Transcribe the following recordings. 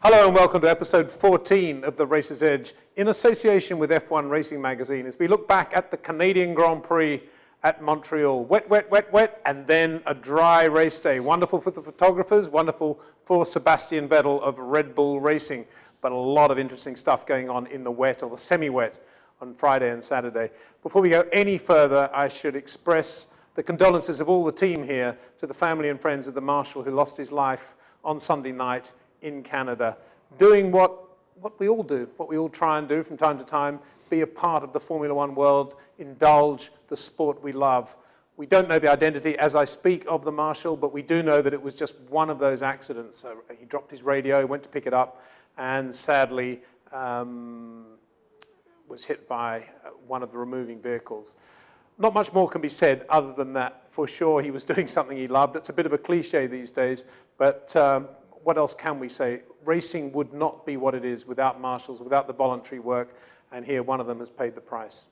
Hello and welcome to episode 14 of The Racer's Edge in association with F1 Racing Magazine as we look back at the Canadian Grand Prix at Montreal. Wet, wet, wet, wet, and then a dry race day. Wonderful for the photographers, wonderful for Sebastian Vettel of Red Bull Racing, but a lot of interesting stuff going on in the wet or the semi-wet on Friday and Saturday. Before we go any further, I should express the condolences of all the team here to the family and friends of the Marshal who lost his life on Sunday night in Canada, doing what we all do, what we all try and do from time to time, be a part of the Formula One world, indulge the sport we love. We don't know the identity as I speak of the Marshal, but we do know that it was just one of those accidents. So he dropped his radio, went to pick it up, and sadly was hit by one of the removing vehicles. Not much more can be said other than that. For sure, he was doing something he loved. It's a bit of a cliche these days, but what else can we say? Racing would not be what it is without marshals, without the voluntary work, and here one of them has paid the price.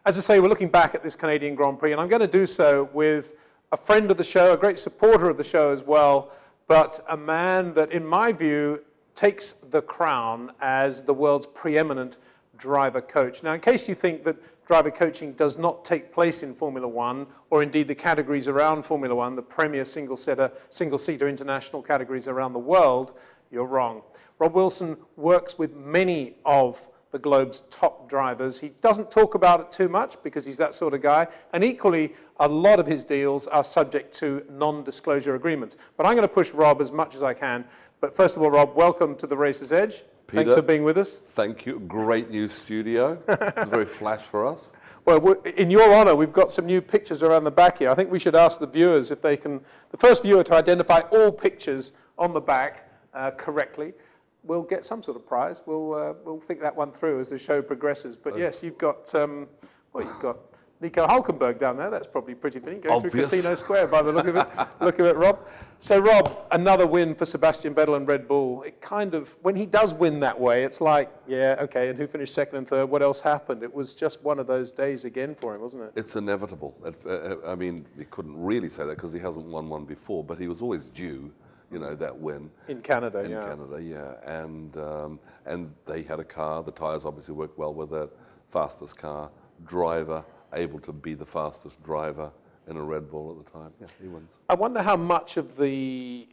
As I say, we're looking back at this Canadian Grand Prix, and I'm going to do so with a friend of the show, a great supporter of the show as well, but a man that, in my view, takes the crown as the world's preeminent driver coach. Now, in case you think that driver coaching does not take place in Formula One, or indeed the categories around Formula One, the premier single-seater international categories around the world, you're wrong. Rob Wilson works with many of the globe's top drivers. He doesn't talk about it too much because he's that sort of guy, and equally, a lot of his deals are subject to non-disclosure agreements. But I'm going to push Rob as much as I can. But first of all, Rob, welcome to The Racer's Edge. Peter, thanks for being with us. Thank you. Great new studio. It's very flash for us. Well, in your honor, we've got some new pictures around the back here. I think we should ask the viewers if they can, the first viewer to identify all pictures on the back correctly will get some sort of prize. We'll think that one through as the show progresses. But yes, you've got, you've got Nico Hulkenberg down there. That's probably pretty fitting. Going through Casino Square by the look of it, Rob. So, Rob, another win for Sebastian Vettel and Red Bull. It kind of, when he does win that way, it's like, yeah, okay, and who finished second and third? What else happened? It was just one of those days again for him, wasn't it? It's inevitable. I mean, we couldn't really say that because he hasn't won one before, but he was always due, you know, that win. In Canada, In Canada, yeah. And they had a car. The tyres obviously worked well with it. Fastest car, driver, able to be the fastest driver in a Red Bull at the time. Yeah, he wins. I wonder how much of the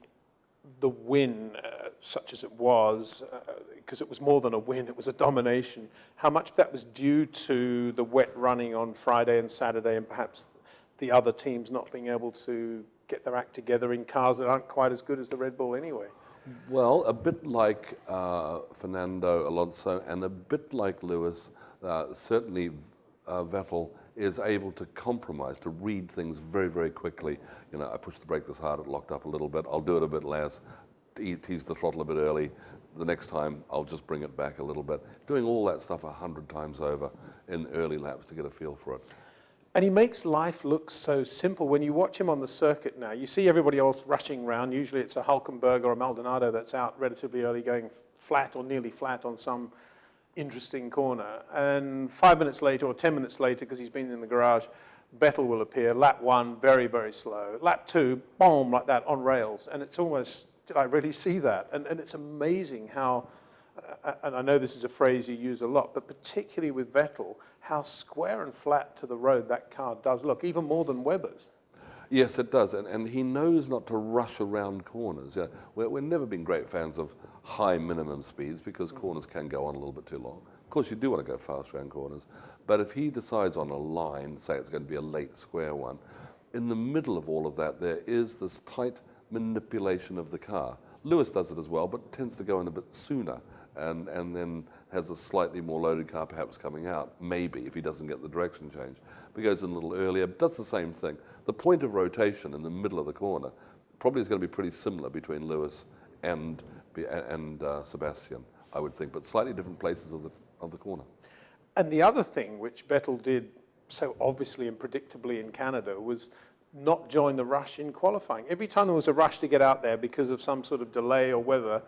win, such as it was, because it was more than a win, it was a domination, how much of that was due to the wet running on Friday and Saturday and perhaps the other teams not being able to get their act together in cars that aren't quite as good as the Red Bull anyway? Well, a bit like Fernando Alonso and a bit like Lewis, certainly Vettel is able to compromise, to read things very, very quickly. You know, I pushed the brake this hard, it locked up a little bit, I'll do it a bit less, tease the throttle a bit early, the next time I'll just bring it back a little bit. Doing all that stuff 100 times over in early laps to get a feel for it. And he makes life look so simple. When you watch him on the circuit now, you see everybody else rushing around. Usually it's a Hulkenberg or a Maldonado that's out relatively early going flat or nearly flat on some interesting corner, and 5 minutes later or 10 minutes later, because he's been in the garage, Vettel will appear. Lap one, very, very slow. Lap two, boom, like that on rails, and it's almost, did I really see that? And it's amazing how, and I know this is a phrase you use a lot, but particularly with Vettel, how square and flat to the road that car does look, even more than Webber's. Yes, it does, and he knows not to rush around corners. Yeah, we've never been great fans of high minimum speeds because corners can go on a little bit too long. Of course, you do want to go fast around corners, but if he decides on a line, say it's going to be a late square one, in the middle of all of that, there is this tight manipulation of the car. Lewis does it as well, but tends to go in a bit sooner, and then has a slightly more loaded car perhaps coming out, maybe, if he doesn't get the direction change. But goes in a little earlier, does the same thing. The point of rotation in the middle of the corner probably is going to be pretty similar between Lewis and Sebastian, I would think, but slightly different places of the corner. And the other thing which Vettel did so obviously and predictably in Canada was not join the rush in qualifying. Every time there was a rush to get out there because of some sort of delay or weather,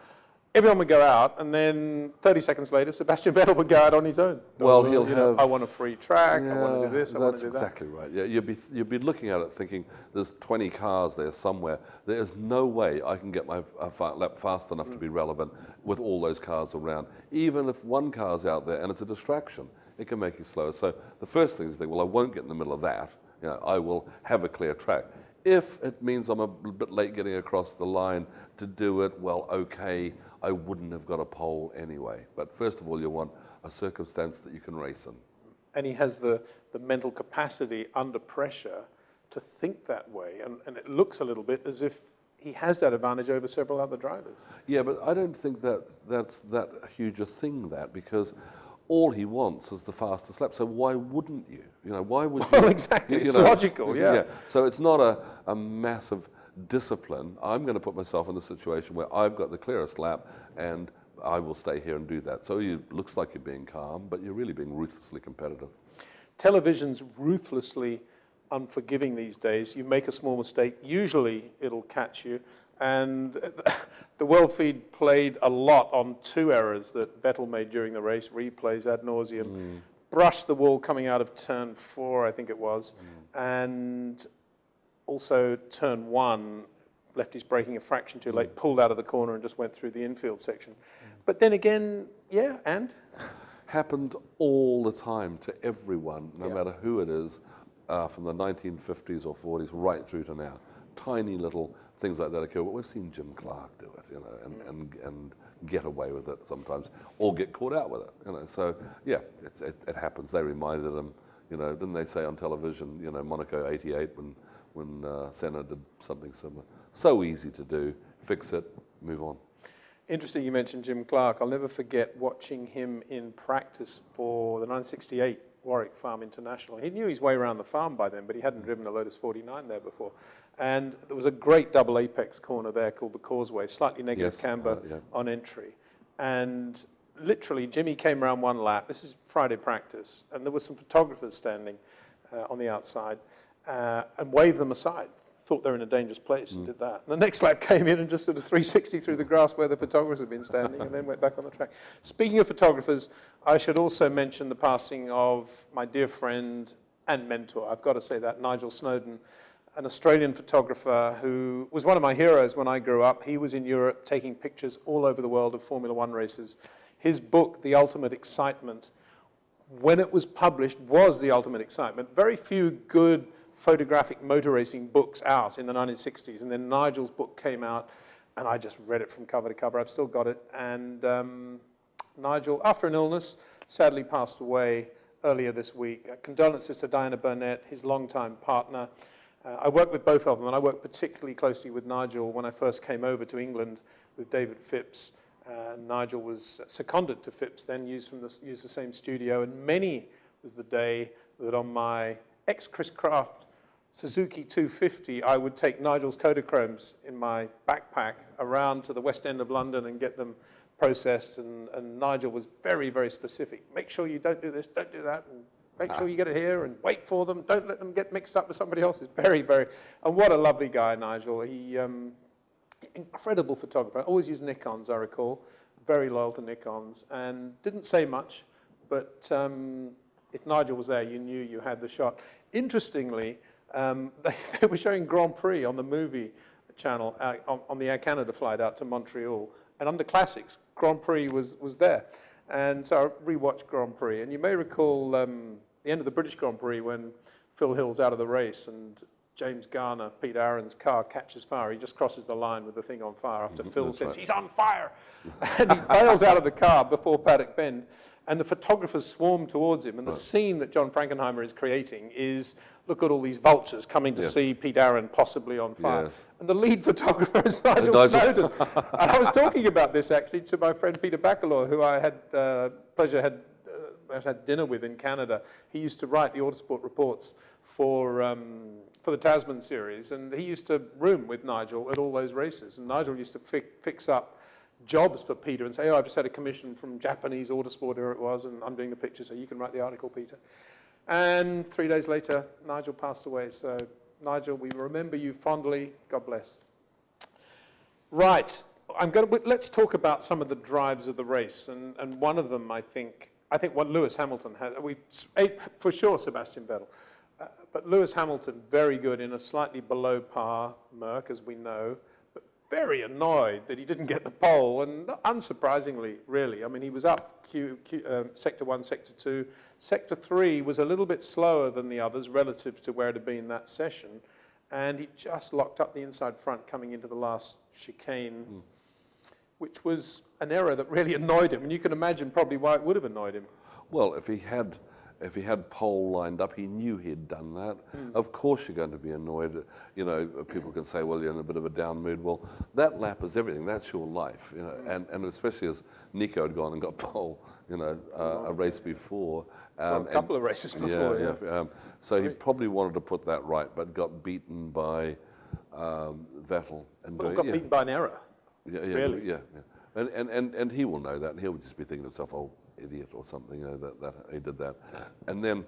everyone would go out, and then 30 seconds later, Sebastian Vettel would go out on his own. Well, You know, I want a free track, I want to do this, I want to do that. That's exactly right. Yeah, you'd be looking at it thinking, there's 20 cars there somewhere. There is no way I can get my lap fast enough to be relevant with all those cars around. Even if one car's out there and it's a distraction, it can make you slower. So the first thing is to think, well, I won't get in the middle of that. You know, I will have a clear track. If it means I'm a bit late getting across the line to do it, well, okay, I wouldn't have got a pole anyway. But first of all, you want a circumstance that you can race in. And he has the mental capacity under pressure to think that way. And it looks a little bit as if he has that advantage over several other drivers. Yeah, but I don't think that's that huge a thing, because all he wants is the fastest lap. So why wouldn't you? You know, why would you? Well, exactly. It's logical, yeah. So it's not a massive discipline. I'm going to put myself in a situation where I've got the clearest lap and I will stay here and do that. So it looks like you're being calm, but you're really being ruthlessly competitive. Television's ruthlessly unforgiving these days. You make a small mistake, usually it'll catch you. And the world feed played a lot on 2 errors that Vettel made during the race, replays ad nauseum, brushed the wall coming out of turn 4, I think it was, and also turn 1, left his braking a fraction too late, pulled out of the corner and just went through the infield section. But then again, happened all the time to everyone, no matter who it is, from the 1950s or 40s right through to now. Tiny little things like that occur, but we've seen Jim Clark do it, you know, and get away with it sometimes, or get caught out with it, you know. So yeah, it happens. They reminded him, you know, didn't they say on television, you know, Monaco '88 when Senna did something similar. So easy to do, fix it, move on. Interesting you mentioned Jim Clark. I'll never forget watching him in practice for the 1968 Warwick Farm International. He knew his way around the farm by then, but he hadn't driven a Lotus 49 there before. And there was a great double apex corner there called the Causeway, slightly negative camber on entry. And literally, Jimmy came around one lap. This is Friday practice. And there were some photographers standing on the outside and waved them aside. Thought they were in a dangerous place and did that. And the next lap came in and just did a 360 through the grass where the photographers had been standing and then went back on the track. Speaking of photographers, I should also mention the passing of my dear friend and mentor, I've got to say that, Nigel Snowden, an Australian photographer who was one of my heroes when I grew up. He was in Europe taking pictures all over the world of Formula One races. His book, The Ultimate Excitement, when it was published, was The Ultimate Excitement. Very few good photographic motor racing books out in the 1960s, and then Nigel's book came out, and I just read it from cover to cover. I've still got it, and Nigel, after an illness, sadly passed away earlier this week. Condolences to Diana Burnett, his longtime partner. I worked with both of them, and I worked particularly closely with Nigel when I first came over to England with David Phipps. Nigel was seconded to Phipps, then used the same studio, and many was the day that on my ex-Chris Craft Suzuki 250, I would take Nigel's Kodachromes in my backpack around to the West End of London and get them processed, and Nigel was very, very specific. Make sure you don't do this, don't do that, and make sure you get it here, and wait for them, don't let them get mixed up with somebody else's. Very, very, and what a lovely guy, Nigel. He, incredible photographer, always used Nikons, I recall, very loyal to Nikons, and didn't say much, but if Nigel was there, you knew you had the shot. Interestingly, they were showing Grand Prix on the movie channel on the Air Canada flight out to Montreal, and under Classics, Grand Prix was there. And so I rewatched Grand Prix, and you may recall the end of the British Grand Prix when Phil Hill's out of the race and James Garner, Pete Aaron's car catches fire. He just crosses the line with the thing on fire after Phil says, he's on fire. And he bails out of the car before Paddock Bend. And the photographers swarm towards him. And the scene that John Frankenheimer is creating is, look at all these vultures coming to see Pete Aaron possibly on fire. Yes. And the lead photographer is Nigel Snowden. And I was talking about this actually to my friend Peter Bacalor, who I had had dinner with in Canada. He used to write the Autosport reports for the Tasman series, and he used to room with Nigel at all those races. And Nigel used to fix up jobs for Peter and say, oh, I've just had a commission from Japanese Autosport, where it was, and I'm doing the picture, so you can write the article, Peter. And 3 days later, Nigel passed away. So, Nigel, we remember you fondly. God bless. Right. Let's talk about some of the drives of the race, and one of them, I think what Lewis Hamilton had, for sure Sebastian Vettel, but Lewis Hamilton, very good in a slightly below par Merc, as we know, but very annoyed that he didn't get the pole, and unsurprisingly, really. I mean, he was up Sector 1, Sector 2. Sector 3 was a little bit slower than the others relative to where it had been that session, and he just locked up the inside front coming into the last chicane, which was an error that really annoyed him, and you can imagine probably why it would have annoyed him. Well, if he had pole lined up, he knew he'd done that. Of course you're going to be annoyed. You know, people can say, well, you're in a bit of a down mood. Well, that lap is everything. That's your life. You know, and especially as Nico had gone and got pole, you know, a race before. A couple of races before, yeah. So he probably wanted to put that right, but got beaten by Vettel. And got beaten by an error. Really? Yeah. And he will know that, and he'll just be thinking to himself, oh, idiot or something, you know, that he did that. And then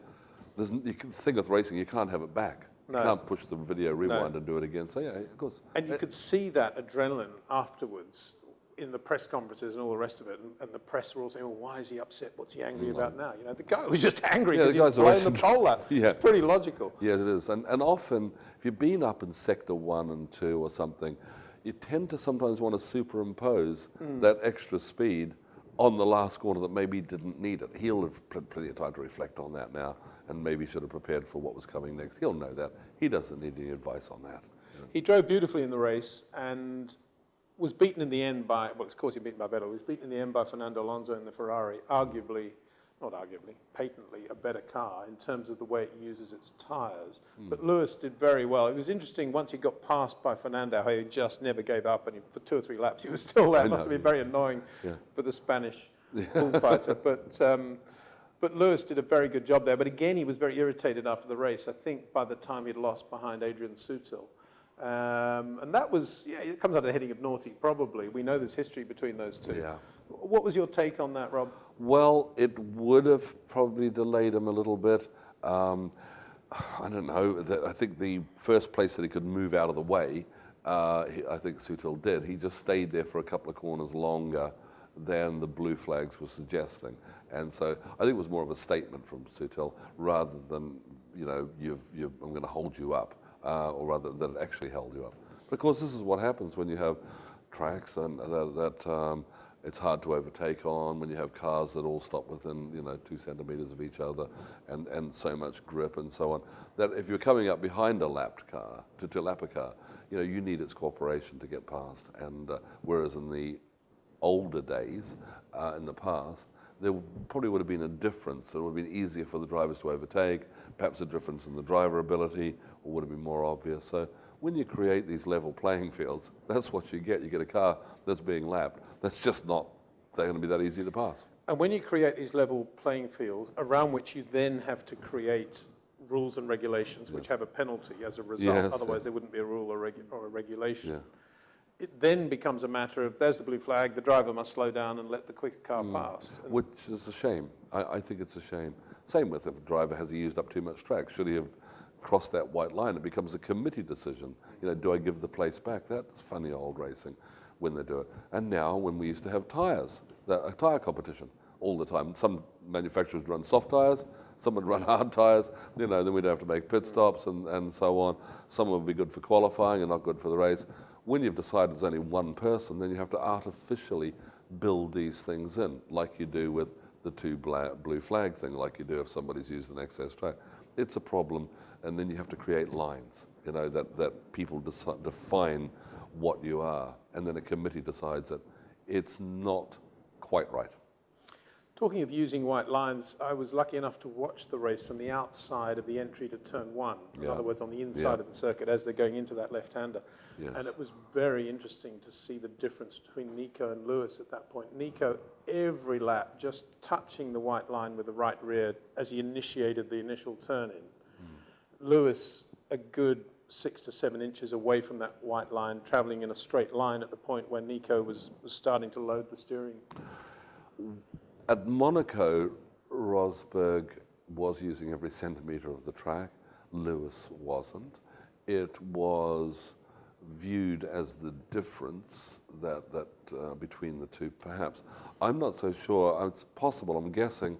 the thing with racing, you can't have it back. No. You can't push the video rewind and do it again. So yeah, of course. And you could see that adrenaline afterwards in the press conferences and all the rest of it, and the press were all saying, "Oh, why is he upset? What's he angry about now?" You know, the guy was just angry because he'd blown the pole out. Yeah. It's pretty logical. Yes, it is. And often, if you've been up in Sector 1 and 2 or something, you tend to sometimes want to superimpose that extra speed on the last corner that maybe didn't need it. He'll have plenty of time to reflect on that now, and maybe should have prepared for what was coming next. He'll know that. He doesn't need any advice on that. He drove beautifully in the race and was beaten in the end by, well, of course he was beaten by Vettel, he was beaten in the end by Fernando Alonso in the Ferrari, patently a better car in terms of the way it uses its tyres. But Lewis did very well. It was interesting, once he got passed by Fernando, how he just never gave up, and for 2 or 3 laps he was still there. It must have been very annoying for the Spanish bullfighter. But Lewis did a very good job there. But again, he was very irritated after the race, I think by the time he'd lost behind Adrian Sutil. And that was, it comes under the heading of naughty, probably. We know there's history between those two. Yeah. What was your take on that, Rob? Well, it would have probably delayed him a little bit. I don't know. I think the first place that he could move out of the way, I think Sutil did. He just stayed there for a couple of corners longer than the blue flags were suggesting. And so I think it was more of a statement from Sutil rather than, you know, I'm going to hold you up. Or rather that it actually held you up. Because this is what happens when you have tracks and that it's hard to overtake on, when you have cars that all stop within 2 centimeters of each other, and so much grip and so on, that if you're coming up behind a lapped car, to lap a car, you need its cooperation to get past. And whereas in the older days, in the past, there probably would have been a difference. It would have been easier for the drivers to overtake, perhaps a difference in the driver ability, or would have been more obvious. So when you create these level playing fields, that's what you get. You get a car that's being lapped. That's just not going to be that easy to pass. And when you create these level playing fields, around which you then have to create rules and regulations which have a penalty as a result, otherwise there wouldn't be a rule or a regulation. Yeah. It then becomes a matter of, there's the blue flag, the driver must slow down and let the quicker car pass. Which is a shame. I think it's a shame. Same with if a driver has used up too much track. Should he have crossed that white line? It becomes a committee decision. Do I give the place back? That's funny old racing when they do it. And now when we used to have tyres, a tyre competition all the time. Some manufacturers would run soft tyres, some would run hard tyres, then we'd have to make pit stops and so on. Some would be good for qualifying and not good for the race. When you've decided there's only one person, then you have to artificially build these things in, like you do with the 2 blue flag thing, like you do if somebody's used an excess track. It's a problem, and then you have to create lines, that people define what you are, and then a committee decides that it's not quite right. Talking of using white lines, I was lucky enough to watch the race from the outside of the entry to turn 1. In other words, on the inside of the circuit as they're going into that left-hander. Yes. And it was very interesting to see the difference between Nico and Lewis at that point. Nico, every lap, just touching the white line with the right rear as he initiated the initial turn-in. Lewis, a good 6 to 7 inches away from that white line, travelling in a straight line at the point where Nico was starting to load the steering. At Monaco, Rosberg was using every centimetre of the track. Lewis wasn't. It was viewed as the difference that between the two, perhaps. I'm not so sure. It's possible, I'm guessing,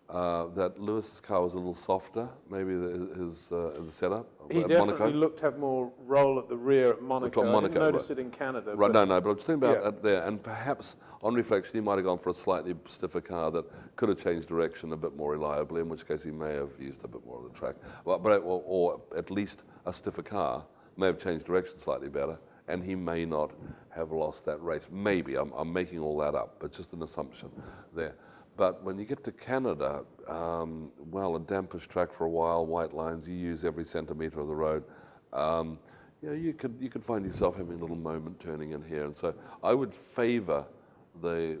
that Lewis's car was a little softer, maybe the setup. He at definitely Monaco. looked to have more roll at the rear at Monaco. I didn't notice it in Canada. Right, but no, but I'm just thinking about yeah. it there, and perhaps on reflection he might have gone for a slightly stiffer car that could have changed direction a bit more reliably, in which case he may have used a bit more of the track. Or at least a stiffer car may have changed direction slightly better, and he may not have lost that race. Maybe, I'm making all that up, but just an assumption there. But when you get to Canada, well, a dampish track for a while, white lines, you use every centimetre of the road. You could find yourself having a little moment turning in here, and so I would favour the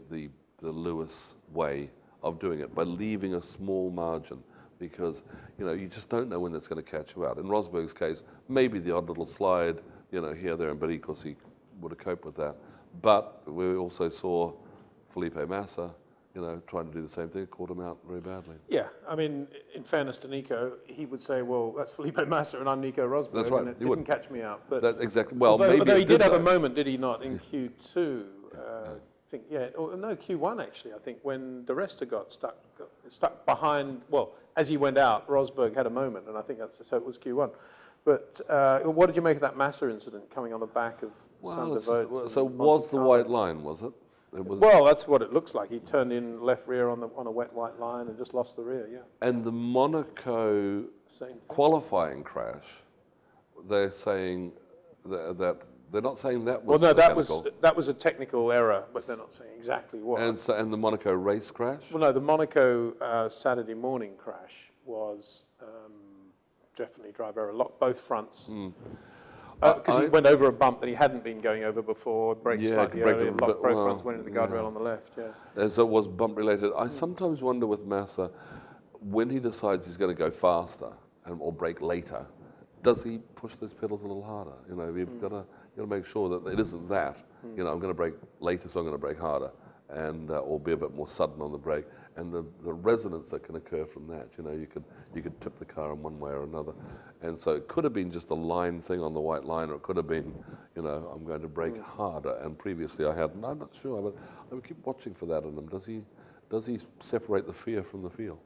Lewis way of doing it by leaving a small margin, because you just don't know when that's going to catch you out. In Rosberg's case, maybe the odd little slide, here, there, but of course he would have coped with that. But we also saw Felipe Massa, trying to do the same thing, caught him out very badly. Yeah, I mean, in fairness to Nico, he would say, well, that's Felipe Massa and I'm Nico Rosberg. That's right. And it didn't catch me out. But exactly. Well, although he did have a moment, did he not, in Q2? I think, Q1 actually, I think, when De Resta got stuck behind, well, as he went out, Rosberg had a moment, and I think so it was Q1. But what did you make of that Massa incident coming on the back of Saint-Devote? So was the white line, was it? Well, that's what it looks like. He turned in left rear on a wet white line and just lost the rear, yeah. And the Monaco qualifying crash, they're saying that they're not saying that was mechanical. that was a technical error, but they're not saying exactly what. And the Monaco race crash? Well, no, the Monaco Saturday morning crash was definitely driver error. Locked both fronts. Because he went over a bump that he hadn't been going over before, braked slightly early, and locked both fronts, went into the guardrail on the left, yeah. And so it was bump related. I sometimes wonder with Massa, when he decides he's going to go faster or brake later, does he push those pedals a little harder? You've got to make sure that it isn't that. I'm going to brake later, so I'm going to brake harder, and or be a bit more sudden on the brake. And the resonance that can occur from that, you could tip the car in one way or another. And so it could have been just a line thing on the white line, or it could have been, I'm going to brake harder. And previously I hadn't. I'm not sure, but I would keep watching for that in him. Does he separate the fear from the feel?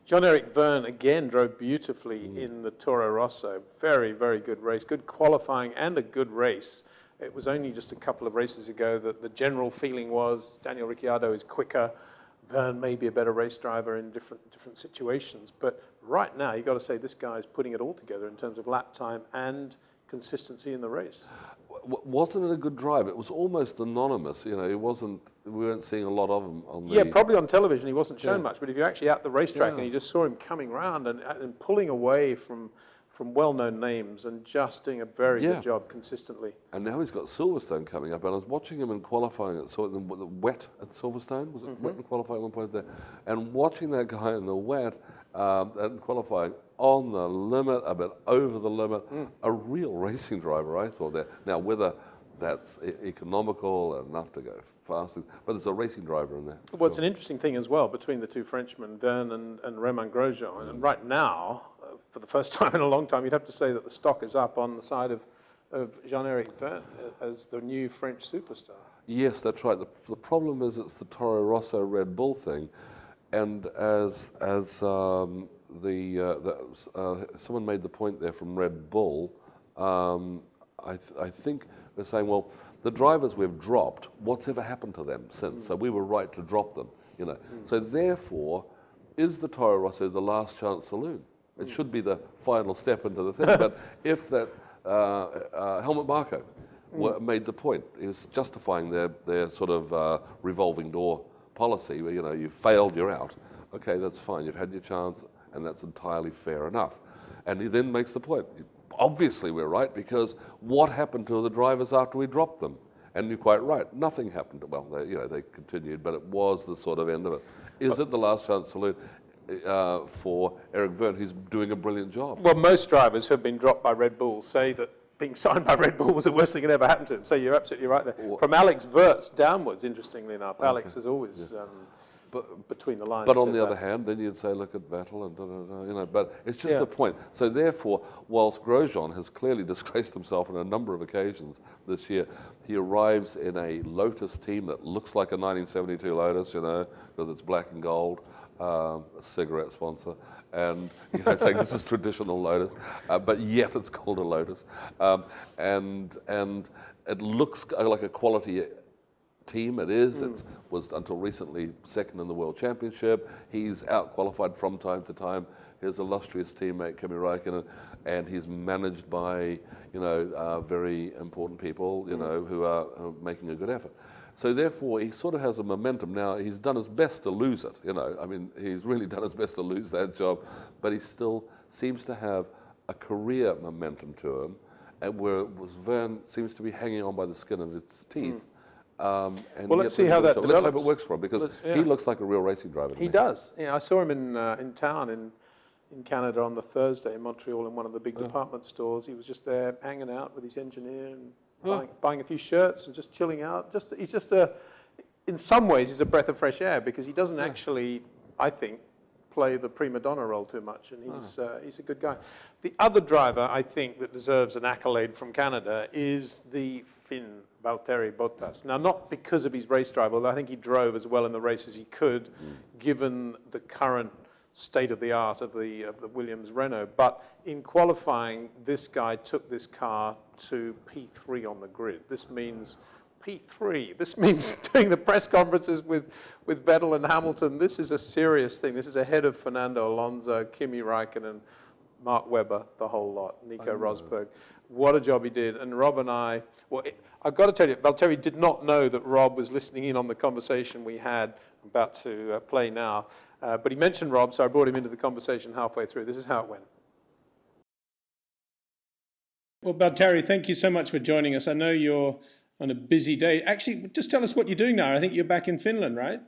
Jean-Eric Vergne again drove beautifully in the Toro Rosso. Very, very good race. Good qualifying and a good race. It was only just a couple of races ago that the general feeling was Daniel Ricciardo is quicker. Vergne may be a better race driver in different situations. But right now, you've got to say this guy's putting it all together in terms of lap time and consistency in the race. Wasn't it a good drive? It was almost anonymous. We weren't seeing a lot of him on the... Yeah, probably on television he wasn't shown much, but if you're actually at the racetrack and you just saw him coming round and pulling away from well-known names and just doing a very good job consistently. And now he's got Silverstone coming up, and I was watching him in qualifying at wet at Silverstone. Was it wet in qualifying at one point there? And watching that guy in the wet and qualifying on the limit, a bit over the limit, a real racing driver, I thought there. Now, whether that's economical enough to go fast, but there's a racing driver in there. Well, it's an interesting thing as well between the two Frenchmen, Vergne and Romain Grosjean. And right now, for the first time in a long time, you'd have to say that the stock is up on the side of Jean-Eric Vergne as the new French superstar. Yes, that's right. The problem is it's the Toro Rosso Red Bull thing, and as someone made the point there from Red Bull, I think they're saying, well, the drivers we've dropped, what's ever happened to them since? So we were right to drop them, So therefore, is the Toro Rosso the last chance saloon? It should be the final step into the thing. But if that Helmut Marko made the point, he was justifying their sort of revolving door policy, where you failed, you're out. Okay, that's fine. You've had your chance, and that's entirely fair enough. And he then makes the point. Obviously, we're right, because what happened to the drivers after we dropped them? And you're quite right. Nothing happened. Well, they continued, but it was the sort of end of it. Is it the last chance saloon? For Eric Vergne, who's doing a brilliant job. Well, most drivers who have been dropped by Red Bull say that being signed by Red Bull was the worst thing that ever happened to him. So you're absolutely right there. From Alex Wurz downwards, interestingly enough, Alex has always between the lines. But on the other hand, then you'd say, look at Vettel and you know. But it's just a point. So therefore, whilst Grosjean has clearly disgraced himself on a number of occasions this year, he arrives in a Lotus team that looks like a 1972 Lotus, you know, because it's black and gold, a cigarette sponsor, and you know, saying this is traditional Lotus, but yet it's called a Lotus, and it looks like a quality team. It is. It was until recently second in the World Championship. He's out-qualified from time to time his illustrious teammate Kimi Raikkonen, and he's managed by, you know, very important people, you know, who are making a good effort. So therefore, he sort of has a momentum now. He's done his best to lose it, you know. I mean, he's really done his best to lose that job, but he still seems to have a career momentum to him, and where Vergne seems to be hanging on by the skin of its teeth. And well, let's see how that develops. Let's hope it works for him, because he looks like a real racing driver. He does. Yeah, I saw him in town in Canada on the Thursday in Montreal in one of the big department stores. He was just there hanging out with his engineer and buying a few shirts and just chilling out. He's just in some ways, he's a breath of fresh air, because he doesn't actually, I think, play the prima donna role too much, and he's a good guy. The other driver, I think, that deserves an accolade from Canada is the Finn, Valtteri Bottas. Now, not because of his race drive, although I think he drove as well in the race as he could, given the current state of the art of the Williams Renault. But in qualifying, this guy took this car to P3 on the grid. This means P3. This means doing the press conferences with Vettel and Hamilton. This is a serious thing. This is ahead of Fernando Alonso, Kimi Raikkonen, Mark Webber, the whole lot, Nico Rosberg. What a job he did. And Rob and I, I've got to tell you, Valtteri did not know that Rob was listening in on the conversation we had about to play now. But he mentioned Rob, so I brought him into the conversation halfway through. This is how it went. Well, Valtteri, thank you so much for joining us. I know you're on a busy day. Actually, just tell us what you're doing now. I think you're back in Finland, right?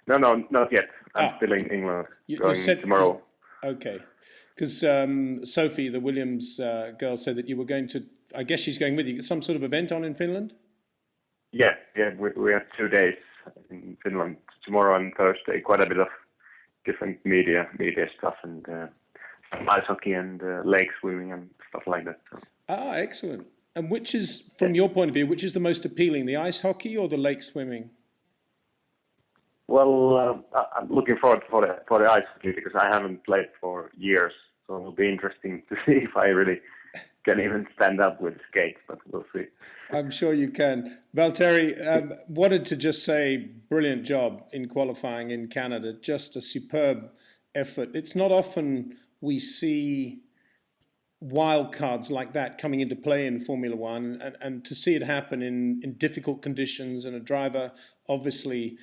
No, not yet. I'm still in England, going tomorrow. Okay. Because Sophie, the Williams girl, said that you were going to, I guess she's going with you, some sort of event on in Finland? Yeah, we have 2 days in Finland, tomorrow and Thursday, quite a bit of different media stuff, and some ice hockey and lake swimming and stuff like that. So. Excellent. And which is, from your point of view, which is the most appealing, the ice hockey or the lake swimming? Well, I'm looking forward for the ice hockey, because I haven't played for years, so it'll be interesting to see if I really can even stand up with skates, but we'll see. I'm sure you can. Valtteri, wanted to just say brilliant job in qualifying in Canada, just a superb effort. It's not often we see wild cards like that coming into play in Formula One, and to see it happen in difficult conditions, and a driver obviously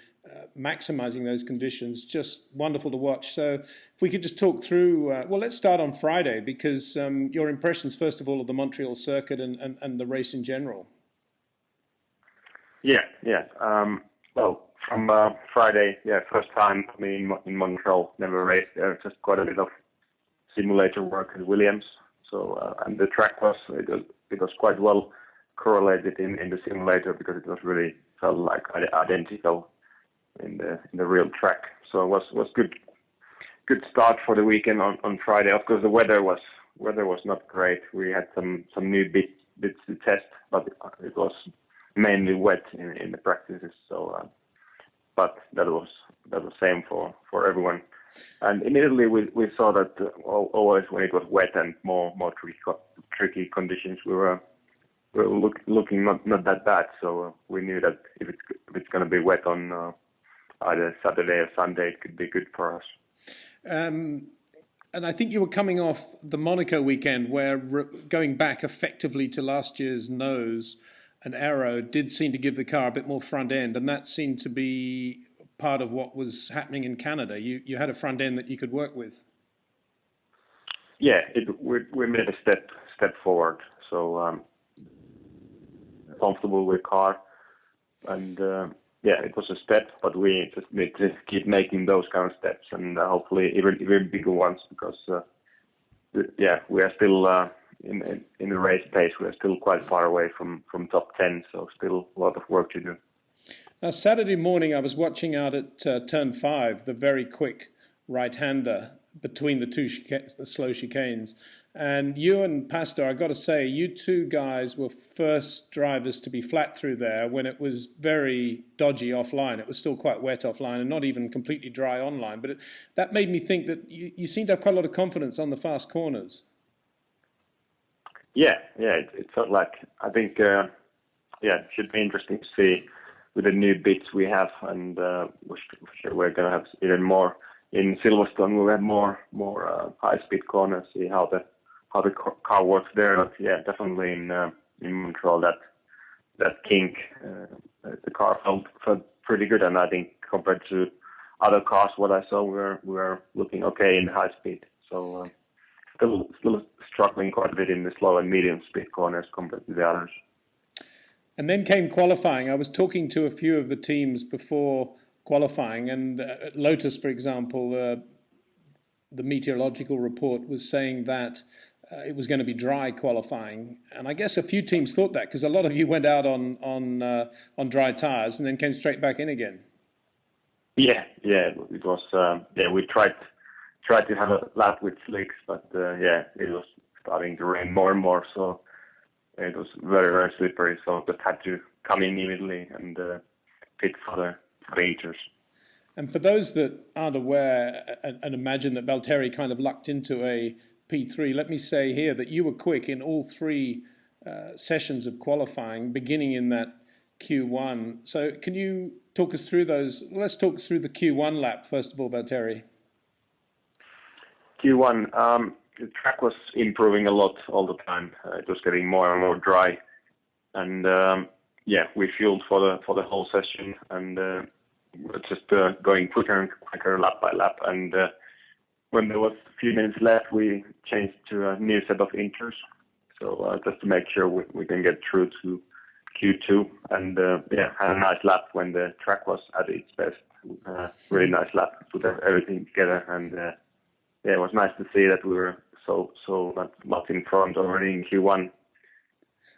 maximizing those conditions, just wonderful to watch. So if we could just talk through, well, let's start on Friday, because your impressions, first of all, of the Montreal circuit and the race in general. Yeah. Well, from Friday, first time for me in Montreal, never raced there, just quite a bit of simulator work at Williams. So, and the track was quite well correlated in the simulator, because it was really felt like identical in the real track. So it was good start for the weekend on Friday. Of course, the weather was not great. We had some new bits to test, but it was mainly wet in the practices. So, but that was same for everyone. And immediately we saw that always when it was wet and more tricky conditions, we were looking not that bad. So we knew that if it's going to be wet on either Saturday or Sunday, it could be good for us. And I think you were coming off the Monaco weekend, where going back effectively to last year's nose, an aero did seem to give the car a bit more front end, and that seemed to be part of what was happening in Canada. You had a front end that you could work with. Yeah, we made a step forward. So comfortable with car, and it was a step, but we just need to keep making those kind of steps, and hopefully even bigger ones, because we are still in the race pace. We are still quite far away from top 10, so still a lot of work to do. Now, Saturday morning, I was watching out at turn 5, the very quick right-hander between the the slow chicanes. And you and Pastor, I got to say, you two guys were first drivers to be flat through there when it was very dodgy offline. It was still quite wet offline and not even completely dry online. But that made me think that you seem to have quite a lot of confidence on the fast corners. Yeah, it felt like, I think, it should be interesting to see with the new bits we have, and we're going to have even more. In Silverstone, we'll have more high-speed corners, see how the car works there. But yeah, definitely in Montreal, that kink, the car felt pretty good, and I think compared to other cars, what I saw, we were looking okay in high speed. So still struggling quite a bit in the slow and medium speed corners compared to the others. And then came qualifying. I was talking to a few of the teams before qualifying, and at Lotus, for example, the meteorological report was saying that it was going to be dry qualifying, and I guess a few teams thought that because a lot of you went out on dry tires and then came straight back in again. Yeah, it was. We tried to have a lap with slicks, but it was starting to rain more and more, so it was very, very slippery. So just had to come in immediately and pit for the rangers. And for those that aren't aware and imagine that Valtteri kind of lucked into a P3, let me say here that you were quick in all 3 sessions of qualifying, beginning in that Q1. So can you talk us through those? Let's talk through the Q1 lap, first of all, Valtteri. Q1, the track was improving a lot all the time. It was getting more and more dry. And we fueled for the whole session, and just going quicker and quicker lap by lap. And when there was a few minutes left, we changed to a new set of inters. So just to make sure we can get through to Q2, and had a nice lap when the track was at its best. Really nice lap, put everything together, and it was nice to see that we were so much in front already in Q1.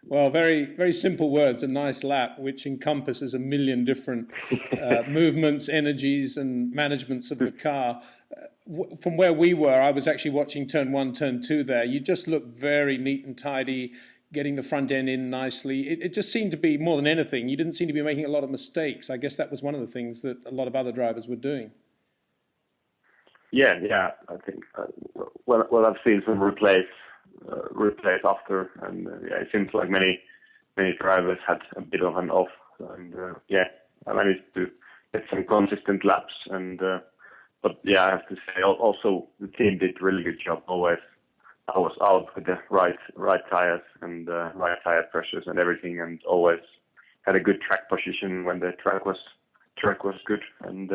Well, very, very simple words, a nice lap, which encompasses a million different movements, energies, and managements of the car. From where we were, I was actually watching turn 1, turn 2 there. You just looked very neat and tidy, getting the front end in nicely. It just seemed to be, more than anything, you didn't seem to be making a lot of mistakes. I guess that was one of the things that a lot of other drivers were doing. Yeah, I think, well, I've seen some replays after, and it seems like many drivers had a bit of an off, and I managed to get some consistent laps, and but I have to say also the team did a really good job. Always I was out with the right tires and right tire pressures and everything, and always had a good track position when the track was good, and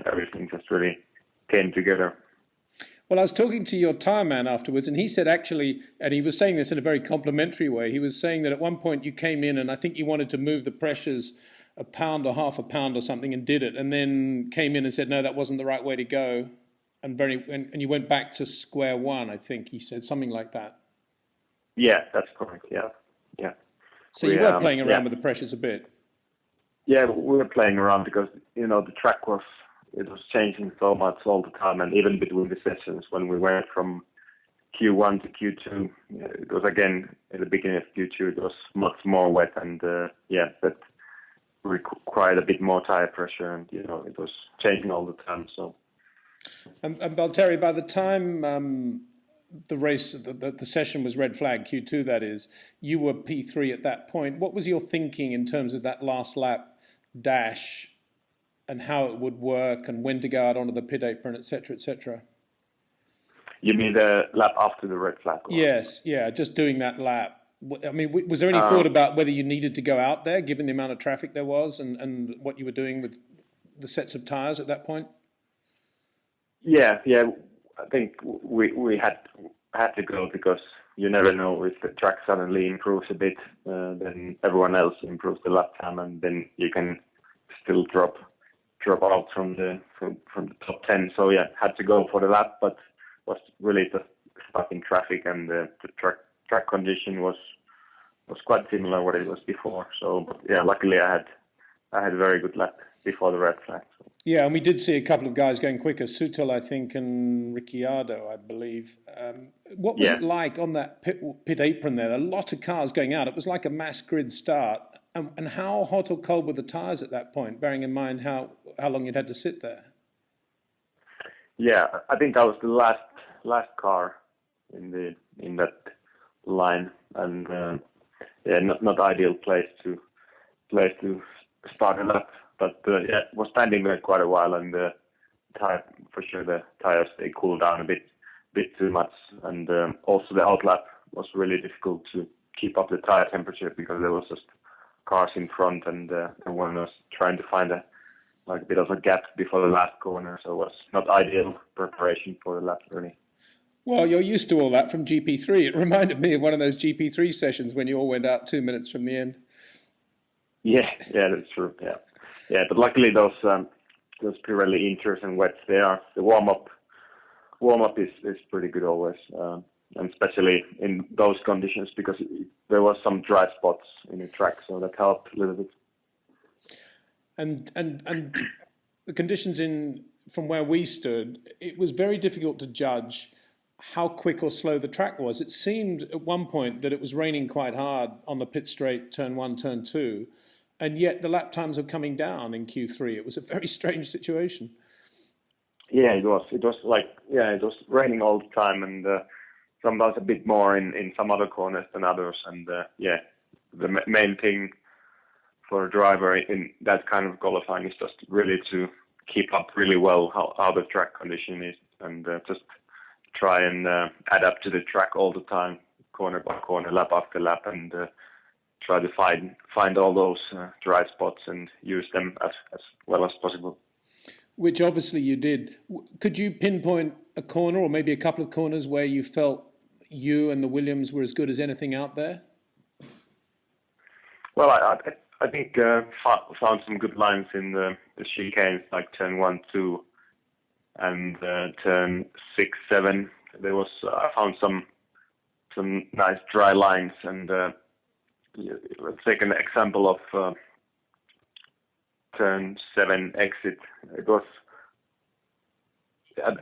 everything just really came together. Well, I was talking to your tire man afterwards, and he said actually, and he was saying this in a very complimentary way, he was saying that at one point you came in and I think you wanted to move the pressures a pound or half a pound or something and did it, and then came in and said, no, that wasn't the right way to go, and you went back to square one, I think he said, something like that. Yeah, that's correct, yeah. So you were playing around with the pressures a bit? Yeah, we were playing around because, the track was changing so much all the time, and even between the sessions when we went from Q1 to Q2, it was again at the beginning of Q2 it was much more wet, and that required a bit more tire pressure, and it was changing all the time. So, and Valtteri, by the time the race, the session was red flag Q2, that is, you were P3 at that point. What was your thinking in terms of that last lap dash? And how it would work, and when to go out onto the pit apron, etc., etc. You mean the lap after the red flag? Yes, just doing that lap. I mean, was there any thought about whether you needed to go out there, given the amount of traffic there was, and what you were doing with the sets of tyres at that point? Yeah. I think we had to go, because you never know, if the track suddenly improves a bit, then everyone else improves the lap time, and then you can still drop out from the top 10. So had to go for the lap, but was really just stuck in traffic, and the track condition was quite similar what it was before. So luckily I I had a very good lap before the red flag. So. Yeah, and we did see a couple of guys going quicker, Sutil, I think, and Ricciardo, I believe. What was it like on that pit apron there? A lot of cars going out. It was like a mass grid start. And how hot or cold were the tyres at that point, bearing in mind how long you'd had to sit there? Yeah, I think I was the last car in that line, and not ideal place to start a lap. But was standing there quite a while, and the tires they cooled down a bit too much, and also the outlap was really difficult to keep up the tire temperature because there was just cars in front, and everyone was trying to find a bit of a gap before the last corner, so it was not ideal preparation for the lap really. Well, you're used to all that from GP3. It reminded me of one of those GP3 sessions when you all went out 2 minutes from the end. Yeah, that's true. Yeah, but luckily those Pirelli inters and wets, the warm up is pretty good always, and especially in those conditions because there was some dry spots in the track, so that helped a little bit. And the conditions from where we stood, it was very difficult to judge how quick or slow the track was. It seemed at one point that it was raining quite hard on the pit straight, turn 1, turn 2, and yet the lap times were coming down in Q3. It was a very strange situation. Yeah, it was. It was raining all the time, and sometimes a bit more in some other corners than others. And the main thing for a driver in that kind of qualifying is just really to keep up really well how the track condition is, and just try and adapt to the track all the time, corner by corner, lap after lap, and try to find all those dry spots and use them as well as possible. Which obviously you did. Could you pinpoint a corner or maybe a couple of corners where you felt you and the Williams were as good as anything out there? Well, I think found some good lines in the chicanes, like turn 1, 2, and turn 6, 7. I found some nice dry lines, and let's take an example of turn 7 exit. It was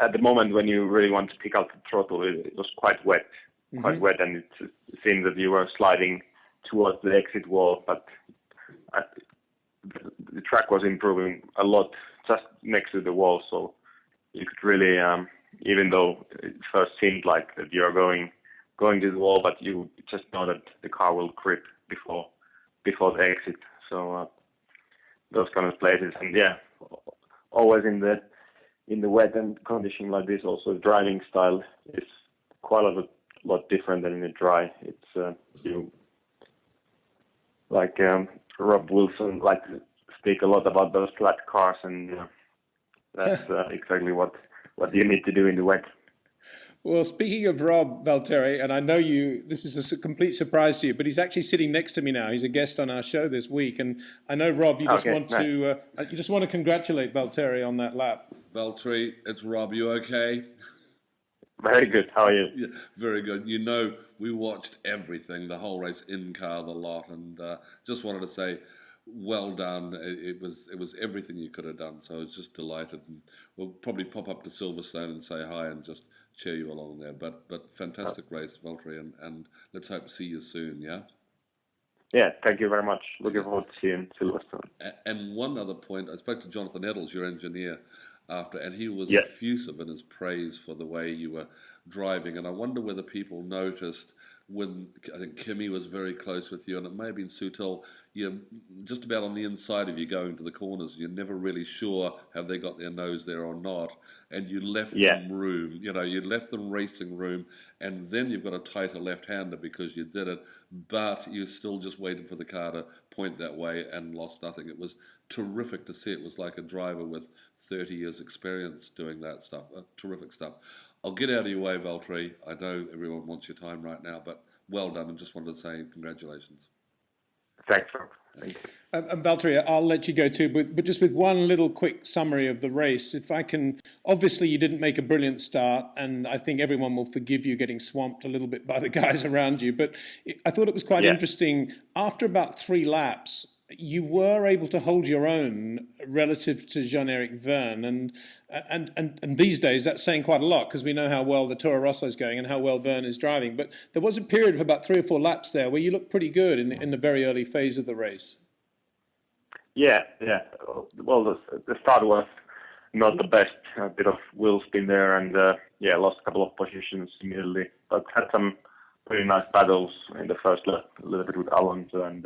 at the moment when you really want to pick out the throttle, it was quite wet, and it seemed that you were sliding towards the exit wall, but the track was improving a lot just next to the wall, so you could really, even though it first seemed like that you're going to the wall, but you just know that the car will grip before the exit. So those kind of places, and always in the wet and condition like this, also driving style is quite a lot different than in the dry. It's you like Rob Wilson likes to speak a lot about those flat cars, and that's exactly what you need to do in the wet. Well, speaking of Rob, Valtteri, and I know this is a complete surprise to you, but he's actually sitting next to me now. He's a guest on our show this week, and I know, Rob, you just want to congratulate Valtteri on that lap. Valtteri, it's Rob. You okay? Very good. How are you? Yeah, very good. We watched everything, the whole race, in car, the lot, and just wanted to say, well done. It was everything you could have done. So I was just delighted, and we'll probably pop up to Silverstone and say hi and just cheer you along there. But fantastic race, Valtteri, and let's hope to see you soon. Yeah. Yeah, thank you very much. Looking forward to seeing Silverstone. And one other point, I spoke to Jonathan Eddles, your engineer, after, and he was effusive in his praise for the way you were driving. And I wonder whether people noticed when, I think Kimi was very close with you, and it may have been Sutil, you're just about on the inside of you going to the corners. You're never really sure have they got their nose there or not. And you left them room, you left them racing room, and then you've got a tighter left-hander because you did it, but you still just waited for the car to point that way and lost nothing. It was terrific to see. It was like a driver with 30 years experience doing that stuff. Terrific stuff. I'll get out of your way, Valtteri. I know everyone wants your time right now, but well done, and just wanted to say congratulations. Thanks, Rob. Thank you. And Valtteri, I'll let you go too, but just with one little quick summary of the race, if I can. Obviously, you didn't make a brilliant start, and I think everyone will forgive you getting swamped a little bit by the guys around you. But I thought it was quite interesting. After about 3 laps, you were able to hold your own relative to Jean-Eric Vergne, and these days that's saying quite a lot because we know how well the Toro Rosso is going and how well Vergne is driving. But there was a period of about 3 or 4 laps there where you looked pretty good in the very early phase of the race. Yeah. Well, the start was not the best. A bit of wheel spin there, and lost a couple of positions immediately. But had some pretty nice battles in the first lap, a little bit with Alonso and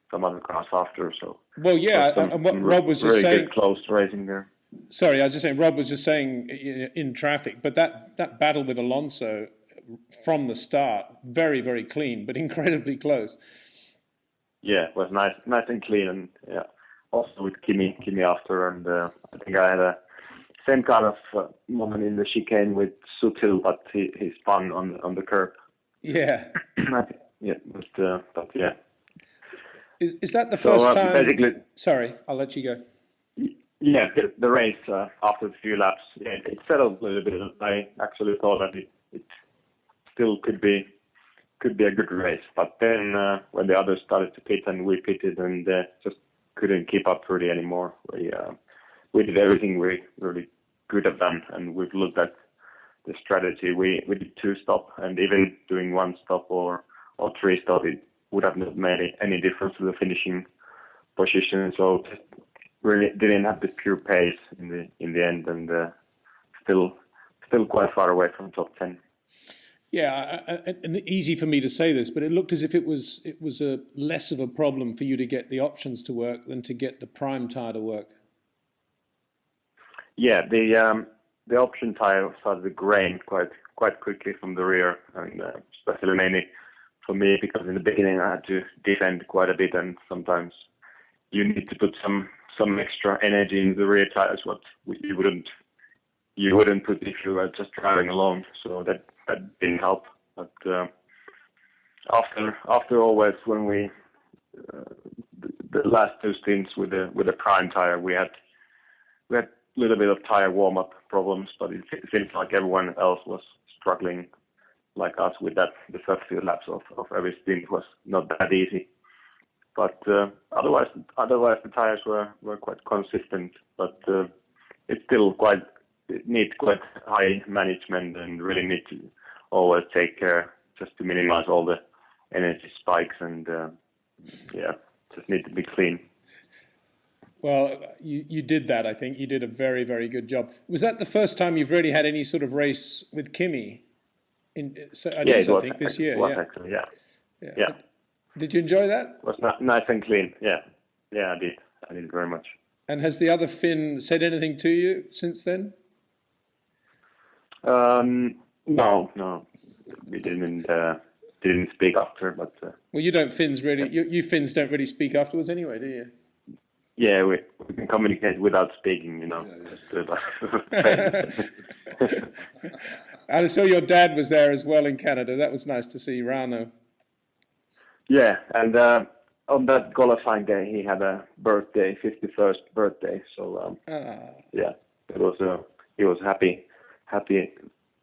some other cars after. So well, yeah, and what Rob was just really saying, good close racing there. Sorry, I was just saying, Rob was just saying in traffic, but that battle with Alonso from the start, very, very clean, but incredibly close. Yeah, it was nice and clean, and yeah, also with Kimi after, and I think I had a same kind of moment in the chicane with Sutil, but he spun on the curb. Yeah. Yeah, but yeah. Is that the first time? Basically, sorry, I'll let you go. Yeah, the race after a few laps, it settled a little bit. I actually thought that it still could be a good race, but then when the others started to pit and we pitted and just couldn't keep up really anymore. We did everything we really could have done, and we've looked at the strategy. We did 2 stop, and even doing 1 stop or 3 stop, it would have not made any difference to the finishing position. So just really didn't have the pure pace in the end, and still quite far away from top 10. Yeah, and easy for me to say this, but it looked as if it was a less of a problem for you to get the options to work than to get the prime tyre to work. Yeah, the option tyre started to grain quite quickly from the rear, and especially mainly for me, because in the beginning I had to defend quite a bit, and sometimes you need to put some extra energy in the rear tires, what you wouldn't put if you were just driving along. So that didn't help. But after always, when we the last 2 stints with the prime tire, we had a little bit of tire warm up problems, but it seems like everyone else was struggling like us with that. The first few laps of every stint was not that easy. But otherwise the tires were quite consistent. But it's still it needs quite high management, and really need to always take care just to minimize all the energy spikes, and just need to be clean. Well, you did that. I think you did a very, very good job. Was that the first time you've really had any sort of race with Kimi? I think this year. Actually, yeah. Did you enjoy that? It was nice and clean. Yeah, I did. I did very much. And has the other Finn said anything to you since then? No, we didn't speak after. But well, you don't Finns really. You Finns don't really speak afterwards anyway, do you? Yeah, we can communicate without speaking, you know. And I saw your dad was there as well in Canada. That was nice to see, Rano. Yeah, and on that qualifying day, he had a birthday, 51st birthday. So yeah, he was happy,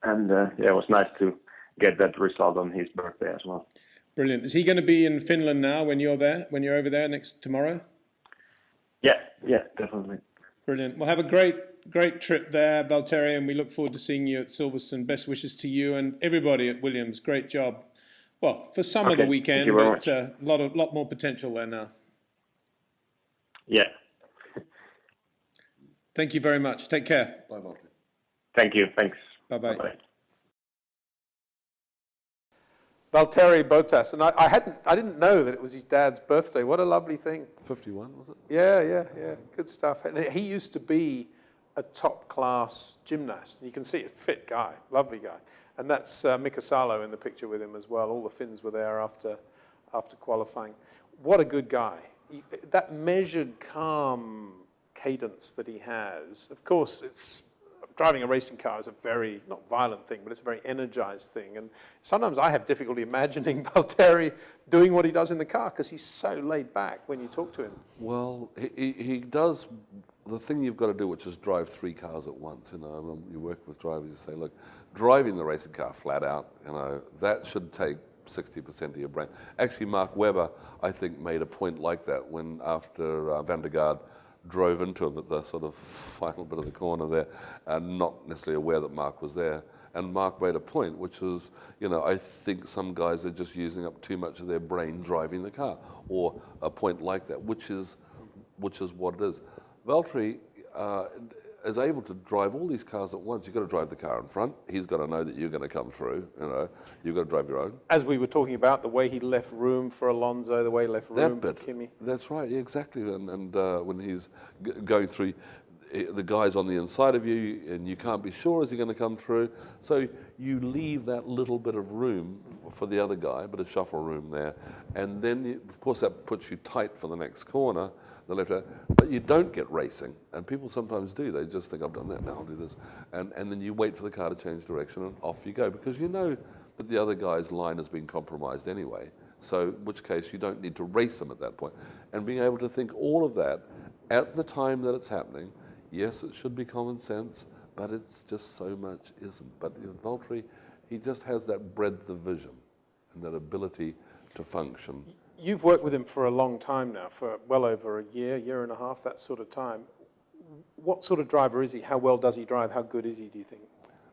and it was nice to get that result on his birthday as well. Brilliant. Is he going to be in Finland now when you're there? When you're over there tomorrow? Yeah, definitely. Brilliant. Well, have a great trip there, Valtteri, and we look forward to seeing you at Silverstone. Best wishes to you and everybody at Williams. Great job. Well, for some of the weekend, but a lot more potential there now. Yeah. Thank you very much. Take care. Bye, Valtteri. Thank you. Thanks. Bye-bye. Bye-bye. Valtteri Bottas, and I didn't know that it was his dad's birthday. What a lovely thing. 51, was it? Yeah. Good stuff. And he used to be a top-class gymnast. You can see a fit guy, lovely guy. And that's Mika Salo in the picture with him as well. All the Finns were there after qualifying. What a good guy. That measured, calm cadence that he has, of course, driving a racing car is a very, not violent thing, but it's a very energized thing. And sometimes I have difficulty imagining Valtteri doing what he does in the car because he's so laid back when you talk to him. Well, he does the thing you've got to do, which is drive 3 cars at once. You know, when you work with drivers, you say, look, driving the racing car flat out, you know, that should take 60% of your brain. Actually, Mark Webber, I think, made a point like that when after Van der Gaard drove into him at the sort of final bit of the corner there, and not necessarily aware that Mark was there. And Mark made a point, which was, I think some guys are just using up too much of their brain driving the car, or a point like that, which is what it is. Valtteri is able to drive all these cars at once. You've got to drive the car in front. He's got to know that you're going to come through. You've got to drive your own. As we were talking about, the way he left room for Alonso, the way he left room for Kimi. That's right, yeah, exactly. And when he's going through, the guy's on the inside of you, and you can't be sure, is he going to come through? So you leave that little bit of room for the other guy, bit of shuffle room there. And then, of course, that puts you tight for the next corner, the left hand, but you don't get racing. And people sometimes do. They just think, I've done that, now I'll do this. And then you wait for the car to change direction, and off you go, because you know that the other guy's line has been compromised anyway. So in which case you don't need to race them at that point. And being able to think all of that at the time that it's happening, yes, it should be common sense, but it's just so much isn't. But Valtteri, he just has that breadth of vision and that ability to function. You've worked with him for a long time now, for well over a year and a half, that sort of time. What sort of driver is he? How well does he drive? How good is he, do you think?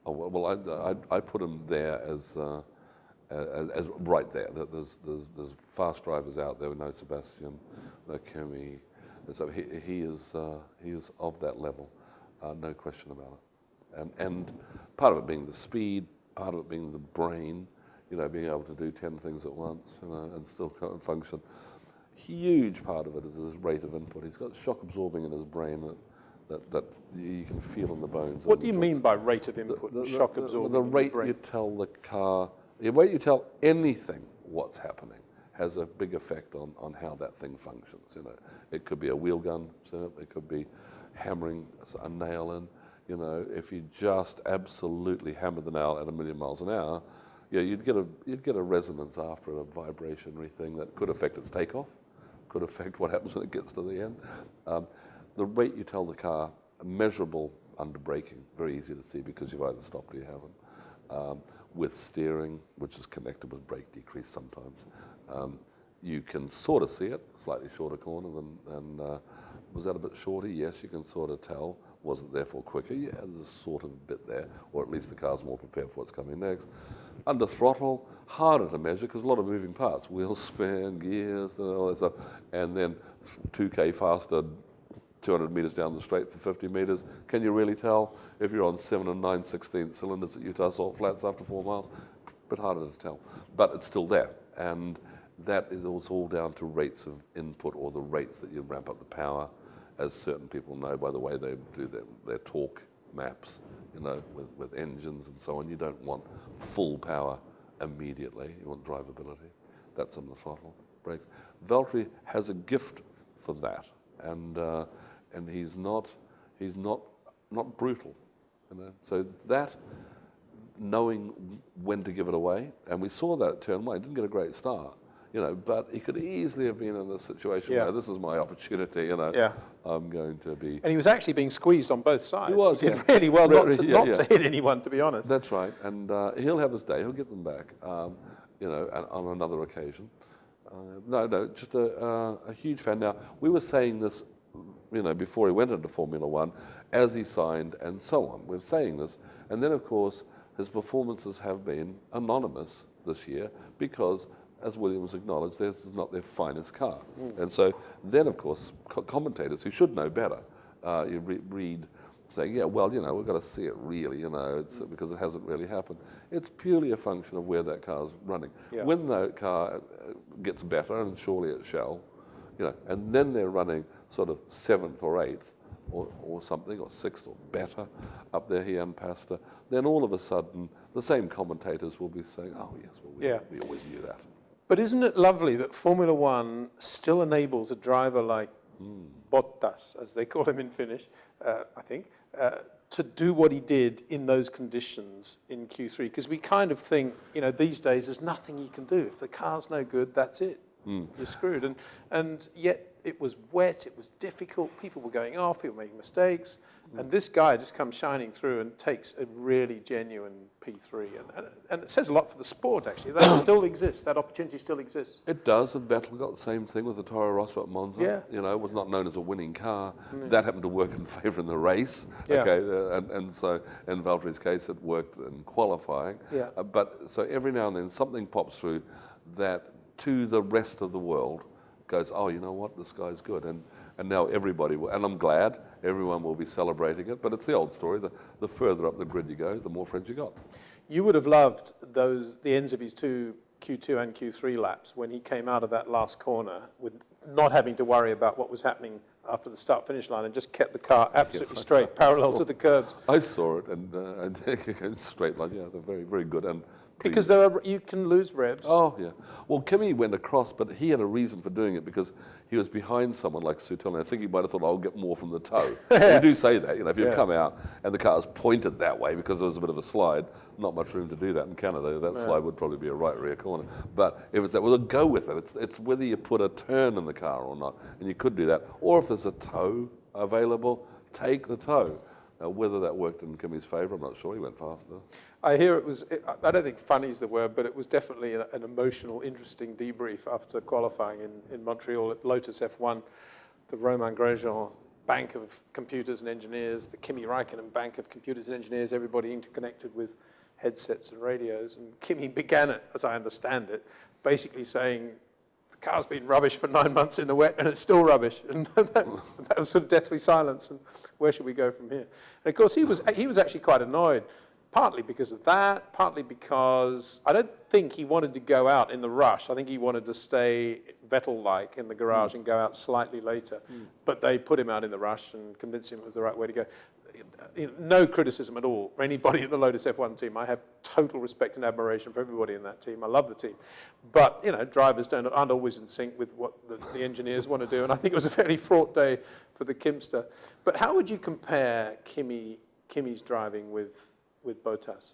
Oh, well, I put him there as right there. There's fast drivers out there. We know Sebastian, Kimi. So he is of that level, no question about it. And part of it being the speed, part of it being the brain, being able to do 10 things at once, and still function. Huge part of it is his rate of input. He's got shock absorbing in his brain that you can feel in the bones. What do you mean by rate of input, shock absorbing? The rate you tell the car, the way you tell anything what's happening has a big effect on how that thing functions. It could be a wheel gun setup, it could be hammering a nail in. If you just absolutely hammer the nail at 1,000,000 miles an hour, you'd get a resonance after, a vibrationary thing that could affect its takeoff, could affect what happens when it gets to the end. The rate you tell the car, measurable under braking, very easy to see because you've either stopped or you haven't. With steering, which is connected with brake decrease sometimes, you can sort of see it, slightly shorter corner than, was that a bit shorter? Yes, you can sort of tell. Was it therefore quicker? Yeah, there's a sort of bit there, or at least the car's more prepared for what's coming next. Under throttle, harder to measure because a lot of moving parts, wheel spin, gears, and all that stuff, and then 2K faster, 200 meters down the straight for 50 meters. Can you really tell if you're on 7 9/16 cylinders at Utah Salt Flats after 4 miles? A bit harder to tell, but it's still there. And that is also all down to rates of input, or the rates that you ramp up the power, as certain people know by the way they do their torque maps, with engines and so on. You don't want full power immediately. You want drivability. That's on the throttle, brakes. Valtteri has a gift for that, and he's not brutal, So that, knowing when to give it away, and we saw that at turn 1. He didn't get a great start, but he could easily have been in a situation where this is my opportunity, I'm going to be. And he was actually being squeezed on both sides. He was, He did really well not to hit anyone, to be honest. That's right, and he'll have his day. He'll get them back, on another occasion. Just a huge fan. Now, we were saying this, before he went into Formula One, as he signed, and so on. We're saying this, and then of course his performances have been anonymous this year because, as Williams acknowledged, this is not their finest car. And so then, of course, commentators who should know better, you read saying, we've got to see it really, it's because it hasn't really happened. It's purely a function of where that car's running. Yeah. When that car gets better, and surely it shall, and then they're running sort of 7th or 8th, or something, or 6th or better, up there here in Pasta, then all of a sudden the same commentators will be saying, oh yes, we always knew that. But isn't it lovely that Formula One still enables a driver like Bottas, as they call him in Finnish, I think, to do what he did in those conditions in Q3? Because we kind of think, these days there's nothing he can do. If the car's no good, that's it. You're screwed. And yet it was wet, it was difficult, people were going off, people were making mistakes, and this guy just comes shining through and takes a really genuine P3. And it says a lot for the sport, actually. That still exists, that opportunity still exists. It does, and Vettel got the same thing with the Toro Rosso at Monza. Yeah. You know, it was not known as a winning car. That happened to work in favour in the race. Yeah. Okay, and so in Valtteri's case, it worked in qualifying. Yeah. But so every now and then something pops through that to the rest of the world goes, oh, you know what, this guy's good. And now everybody will, and I'm glad everyone will be celebrating it, but it's the old story. The further up the grid you go, the more friends you got. You would have loved the ends of his two Q2 and Q3 laps when he came out of that last corner with not having to worry about what was happening after the start-finish line and just kept the car absolutely straight, parallel to the curbs. I saw it, and straight line, yeah, they're very, very good. And Because you can lose revs. oh, yeah. Well, Kimi went across, but he had a reason for doing it because he was behind someone like Sutil, and I think he might have thought, I'll get more from the toe. We do say that, you know, if you've come out and the car's pointed that way because there was a bit of a slide, not much room to do that in Canada. That slide would probably be a right rear corner. But if it's that, well, go with it. It's whether you put a turn in the car or not, and you could do that. Or if there's a toe available, take the toe. Now, whether that worked in Kimi's favour, I'm not sure. He went faster. I hear it was, I don't think funny is the word, but it was definitely an emotional, interesting debrief after qualifying in Montreal at Lotus F1. The Romain Grosjean bank of computers and engineers, the Kimi Raikkonen bank of computers and engineers, everybody interconnected with headsets and radios. And Kimi began it, as I understand it, basically saying, the car's been rubbish for 9 months in the wet and it's still rubbish. And that was sort of deathly silence. And where should we go from here? And of course, he was actually quite annoyed, partly because of that, partly because I don't think he wanted to go out in the rush. I think he wanted to stay Vettel-like in the garage and go out slightly later. But they put him out in the rush and convinced him it was the right way to go. You know, no criticism at all for anybody in the Lotus F1 team. I have total respect and admiration for everybody in that team. I love the team. But, you know, drivers aren't always in sync with what the engineers want to do. And I think it was a fairly fraught day for the Kimster. But how would you compare Kimi's driving with Bottas?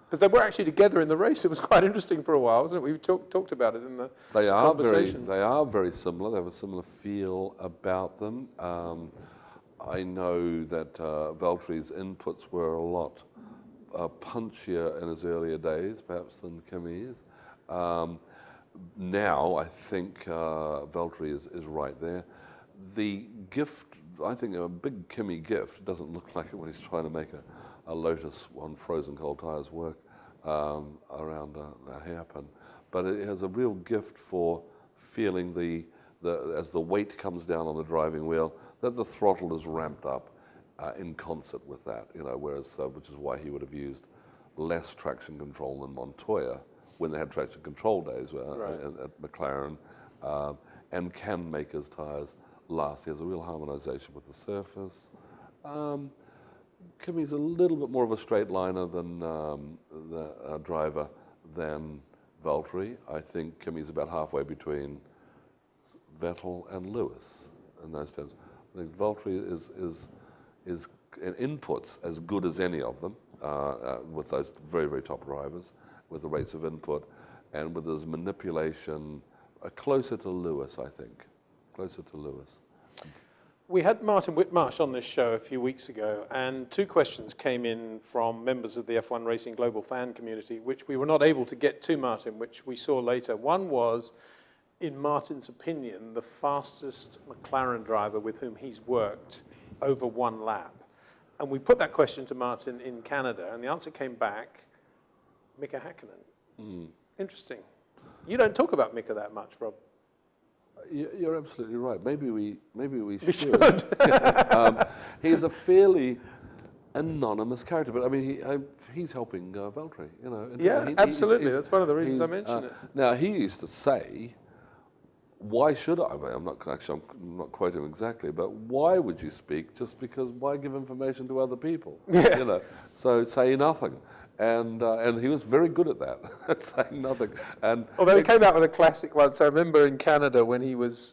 Because they were actually together in the race. It was quite interesting for a while, wasn't it? We talked about it in the conversation. They are very similar. They have a similar feel about them. I know that Valtteri's inputs were a lot punchier in his earlier days, perhaps, than Kimi's. Now, I think Valtteri is right there. The gift, I think a big Kimi gift, doesn't look like it when he's trying to make a Lotus on frozen cold tyres work around a hairpin. But it has a real gift for feeling as the weight comes down on the driving wheel, that the throttle is ramped up in concert with that, you know, whereas, which is why he would have used less traction control than Montoya when they had traction control days at McLaren, and can make his tyres last. He has a real harmonisation with the surface. Kimi's a little bit more of a straight liner than the driver than Valtteri. I think Kimi's about halfway between Vettel and Lewis in those terms. I think Valtteri is in inputs as good as any of them with those very, very top drivers, with the rates of input, and with his manipulation closer to Lewis, I think. Closer to Lewis. We had Martin Whitmarsh on this show a few weeks ago, and 2 questions came in from members of the F1 Racing Global fan community, which we were not able to get to Martin, which we saw later. One was, in Martin's opinion, the fastest McLaren driver with whom he's worked over 1 lap. And we put that question to Martin in Canada, and the answer came back, Mika Häkkinen. Interesting. You don't talk about Mika that much, Rob. You're absolutely right. Maybe we should. He's a fairly anonymous character, but I mean, he's helping Valtteri, you know. Yeah, absolutely. That's one of the reasons I mentioned it. Now, he used to say, why should I? I'm not quoting him exactly, but why would you speak? Just because why give information to other people? Yeah. You know, so say nothing. And he was very good at that, saying nothing. And although he came out with a classic one, so I remember in Canada when he was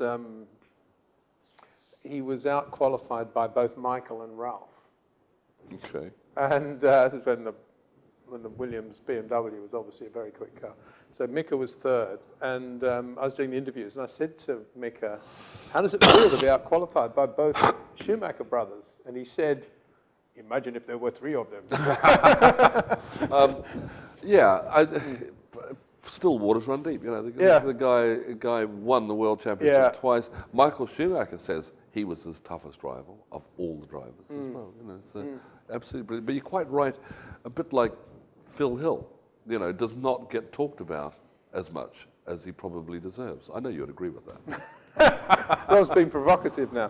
out qualified by both Michael and Ralph. Okay. And this is when the when the Williams BMW was obviously a very quick car. So Mika was third, and I was doing the interviews, and I said to Mika, how does it feel to be out-qualified by both Schumacher brothers? And he said, imagine if there were three of them. Still waters run deep. You know, the guy won the world championship twice. Michael Schumacher says he was his toughest rival of all the drivers as well. You know, so absolutely brilliant. But you're quite right. A bit like Phil Hill, you know, does not get talked about as much as he probably deserves. I know you would agree with that. Rob's being provocative now.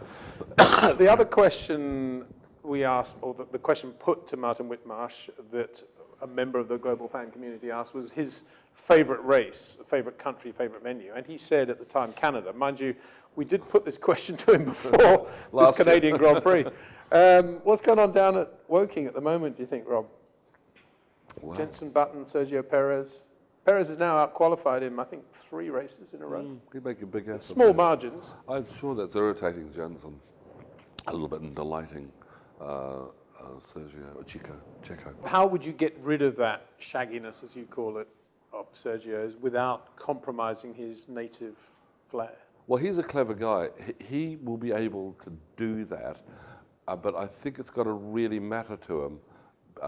The other question we asked, or the question put to Martin Whitmarsh that a member of the global fan community asked was his favourite race, favourite country, favourite venue. And he said at the time, Canada. Mind you, we did put this question to him before this Canadian Grand Prix. What's going on down at Woking at the moment, do you think, Rob? Wow. Jenson Button, Sergio Perez. Perez is now out-qualified in, I think, 3 races in a row. He'd make a big effort. Small margins. I'm sure that's irritating Jenson a little bit and delighting Sergio, Checo. How would you get rid of that shagginess, as you call it, of Sergio's without compromising his native flair? Well, he's a clever guy. He will be able to do that, but I think it's got to really matter to him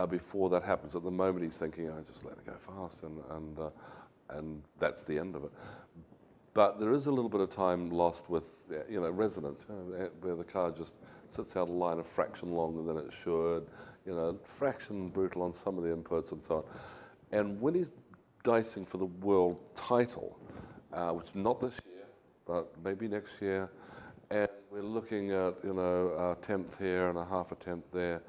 before that happens. At the moment, he's thinking, "I just let it go fast," and that's the end of it. But there is a little bit of time lost with, you know, resonance, where the car just sits out a line a fraction longer than it should, you know, fraction brutal on some of the inputs and so on. And when he's dicing for the world title, which is not this year, but maybe next year, and we're looking at, you know, a 10th here and a half a 10th there,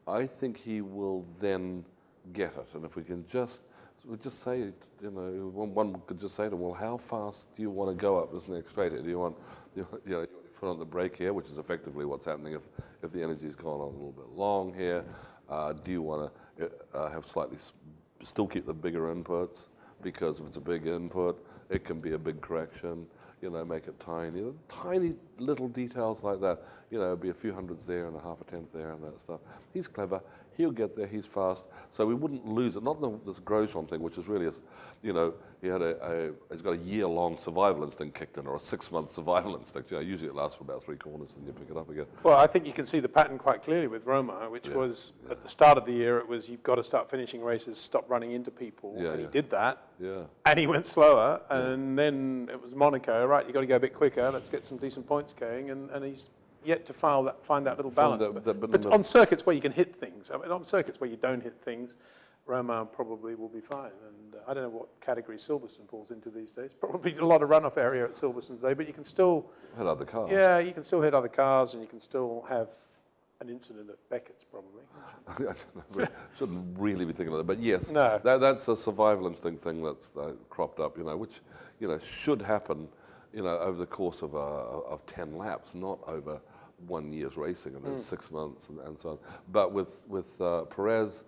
I think he will then get it. And if we can just say, you know, one could just say to him, well, how fast do you want to go up this next straight? Do you want, you know, your foot on the brake here, which is effectively what's happening if the energy's gone on a little bit long here? Do you want to have slightly, still keep the bigger inputs? Because if it's a big input, it can be a big correction. You know, make it tiny. Tiny little details like that. You know, be a few hundreds there and a half a tenth there and that stuff. He's clever. He'll get there. He's fast. So we wouldn't lose it. Not this Grosjean thing, which is really, you know, he's got a year-long survival instinct kicked in, or a 6-month survival instinct. You know, usually it lasts for about 3 corners and you pick it up again. Well, I think you can see the pattern quite clearly with Romain, which was at the start of the year, it was you've got to start finishing races, stop running into people. And he did that. Yeah. And he went slower. And then it was Monaco. Right, you've got to go a bit quicker. Let's get some decent points going. And he's yet to find that little balance. But on circuits where you can hit things, I mean, on circuits where you don't hit things, Romain probably will be fine. And I don't know what category Silverstone falls into these days. Probably a lot of runoff area at Silverstone today, but you can still hit other cars. Yeah, you can still hit other cars, and you can still have an incident at Beckett's probably. I shouldn't really be thinking of that, but yes, no. That's a survival instinct thing that's cropped up, you know, which, you know, should happen, you know, over the course of 10 laps, not over 1 year's racing and then 6 months and so on. But with Perez,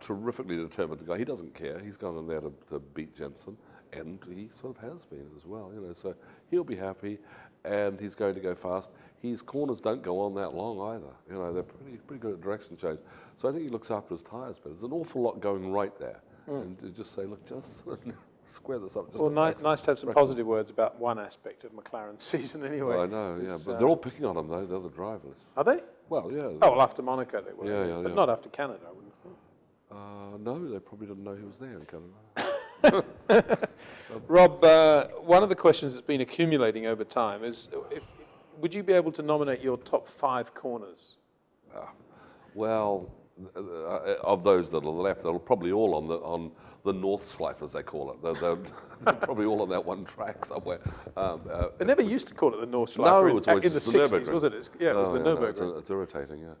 terrifically determined guy. He doesn't care. He's gone in there to beat Jenson, and he sort of has been as well. You know, so he'll be happy, and he's going to go fast. His corners don't go on that long either. You know, they're pretty good at direction change. So I think he looks after his tyres better. There's an awful lot going right there, and to just say, look, just square this up. Just well, nice to have some positive words about one aspect of McLaren's season anyway. Well, I know, yeah, but they're all picking on him though, the other drivers. Are they? Well, yeah. Oh, well, after Monaco they were. But not after Canada, I wouldn't have thought. No, they probably didn't know he was there in Canada. Rob, one of the questions that's been accumulating over time is, would you be able to nominate your top 5 corners? Well, of those that are left, they're probably all on the North Schleife, as they call it. They're probably all on that one track somewhere. They never used to call it the North Schleife. No, in the 60s, was it? It was the Nürburgring. No, it's irritating, yeah.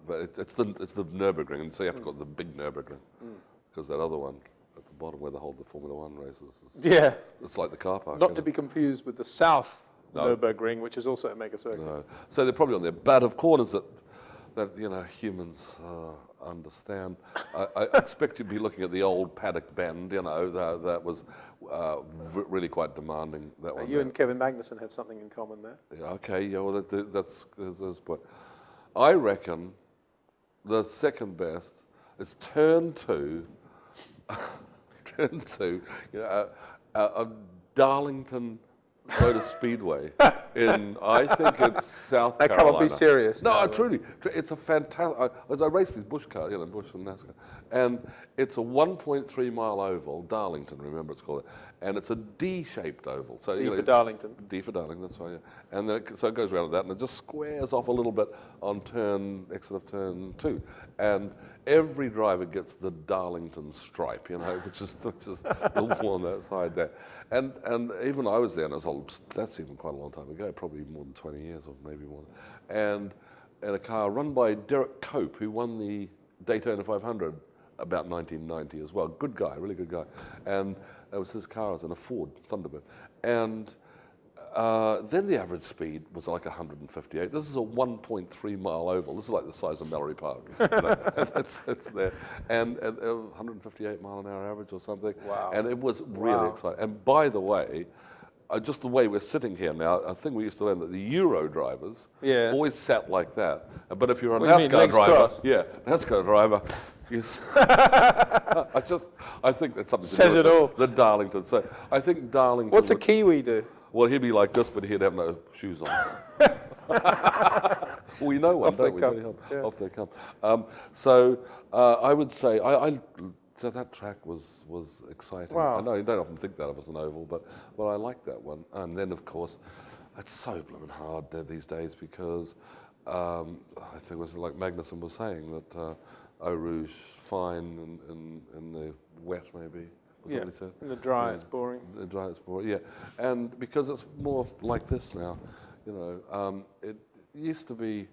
But it's the Nürburgring, and so you have to call it the big Nürburgring, because that other one at the bottom where they hold the Formula One races, it's like the car park. Not to be confused with the South Nürburgring, which is also a mega circuit. No. So they're probably on there. But of corners that you know, humans understand. I expect you'd be looking at the old paddock bend, you know, that was really quite demanding. That one. You and Kevin Magnussen had something in common there. Yeah, okay, yeah, well, that's point. I reckon the second best It's turn two, turn two, Darlington Motor Speedway in, I think it's South I Carolina. can't be serious. No, now, truly, it's a fantastic. I race these Bush cars, Bush and NASCAR, and it's a 1.3 mile oval, Darlington, remember it's called, and it's a D-shaped oval. So D for Darlington. D for Darlington, that's right. Yeah. And then so it goes around that, and it just squares off a little bit on exit of turn two, and every driver gets the Darlington stripe, which is the one on that side there. And even I was there, and that's even quite a long time ago, probably more than 20 years or maybe more. And a car run by Derek Cope, who won the Daytona 500 about 1990 as well. Good guy, really good guy. And it was his car, it was in a Ford Thunderbird. And then the average speed was like 158. This is a 1.3 mile oval. This is like the size of Mallory Park. It's there. And 158 mile an hour average or something. Wow. And it was really exciting. And by the way, just the way we're sitting here now, I think we used to learn that the Euro drivers always sat like that. But if you're a NASCAR driver, NASCAR driver, yes. I think that's something to Says do with it all. the Darlington. So I think Darlington. What's a Kiwi do? Well, he'd be like this, but he'd have no shoes on. We know one, don't we? Off they come. So I would say, so that track was exciting. Wow. I know you don't often think that of as an oval, but I like that one. And then, of course, it's so blooming hard there these days because I think it was like Magnussen was saying that Eau Rouge fine in the wet maybe. Yeah, in the dry it's boring. The dry it's boring, yeah. And because it's more like this now, it used to be,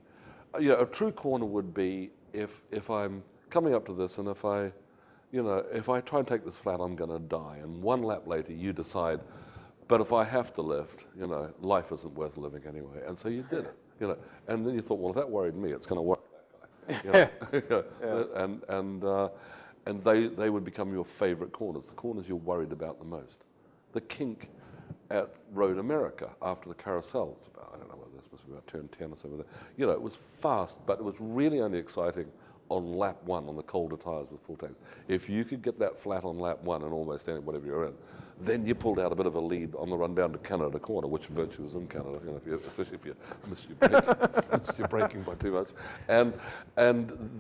a true corner would be if I'm coming up to this and if I try and take this flat, I'm going to die. And one lap later, you decide, but if I have to lift, life isn't worth living anyway. And so you did it, And then you thought, well, if that worried me, it's going to worry that guy. And they would become your favorite corners, the corners you're worried about the most. The kink at Road America after the carousel, it's about, I don't know what this was, about turn 10 or something. It was fast, but it was really only exciting on lap one on the colder tyres with full tanks. If you could get that flat on lap one and almost whatever you're in, then you pulled out a bit of a lead on the run down to Canada corner, which virtually was in Canada, especially if you missed your braking by too much. And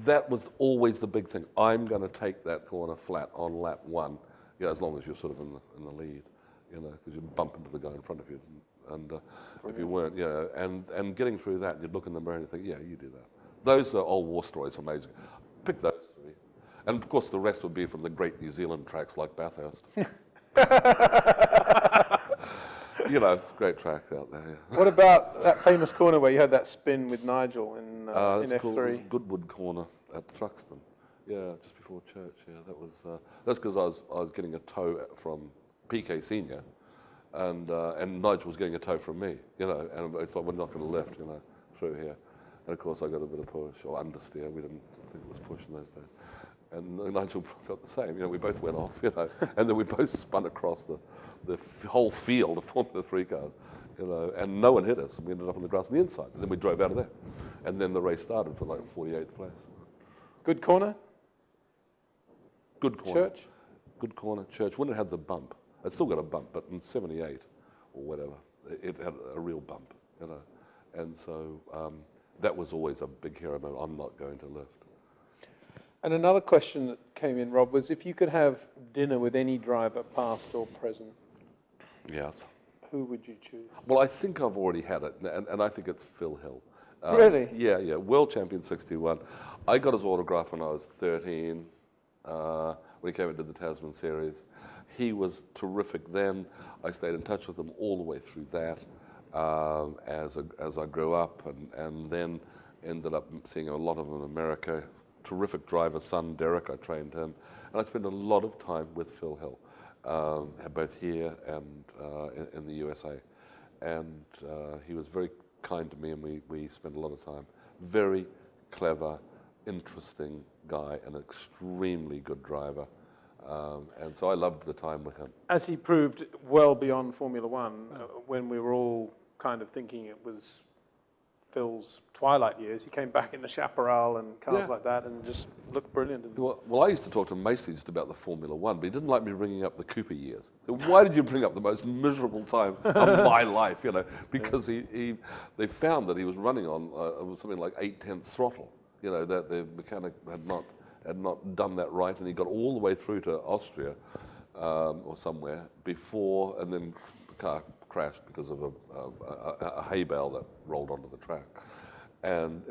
that was always the big thing. I'm going to take that corner flat on lap one, as long as you're sort of in the lead, because you'd bump into the guy in front of you. And if you weren't, and getting through that, you'd look in the mirror and think, yeah, you do that. Those are old war stories, amazing. Pick those three. And of course, the rest would be from the great New Zealand tracks like Bathurst. Great tracks out there. Yeah. What about that famous corner where you had that spin with Nigel in F3? Cool. It was Goodwood corner at Thruxton. Yeah, just before church. Yeah, that's because I was getting a tow from PK Senior, and Nigel was getting a tow from me. And I thought we're not going to lift, through here. And of course, I got a bit of push or understeer. We didn't think it was push in those days. And Nigel got the same. We both went off, and then we both spun across the whole field of Formula 3 cars, and no one hit us. And we ended up on the grass on the inside. And then we drove out of there. And then the race started for like 48th place. Good corner? Good corner. Church? Good corner, church. When it had the bump, it still got a bump, but in 78 or whatever, it had a real bump, And so that was always a big hero moment. I'm not going to lift. And another question that came in, Rob, was if you could have dinner with any driver, past or present, yes, who would you choose? Well, I think I've already had it, and I think it's Phil Hill. Really? Yeah, world champion 61. I got his autograph when I was 13, when he came into the Tasman series. He was terrific then. I stayed in touch with him all the way through that as I grew up, and then ended up seeing a lot of him in America. Terrific driver, son Derek, I trained him. And I spent a lot of time with Phil Hill, both here and in the USA. And he was very kind to me, and we spent a lot of time. Very clever, interesting guy, and an extremely good driver. And so I loved the time with him. As he proved well beyond Formula One, when we were all kind of thinking it was Phil's twilight years. He came back in the Chaparral and cars like that and just looked brilliant. Well, I used to talk to him mostly just about the Formula One, but he didn't like me bringing up the Cooper years. So why did you bring up the most miserable time of my life, you know? Because they found that he was running on something like 8/10 throttle, you know, that the mechanic had not done that right, and he got all the way through to Austria or somewhere before, and then the car crashed because of a hay bale that rolled onto the track and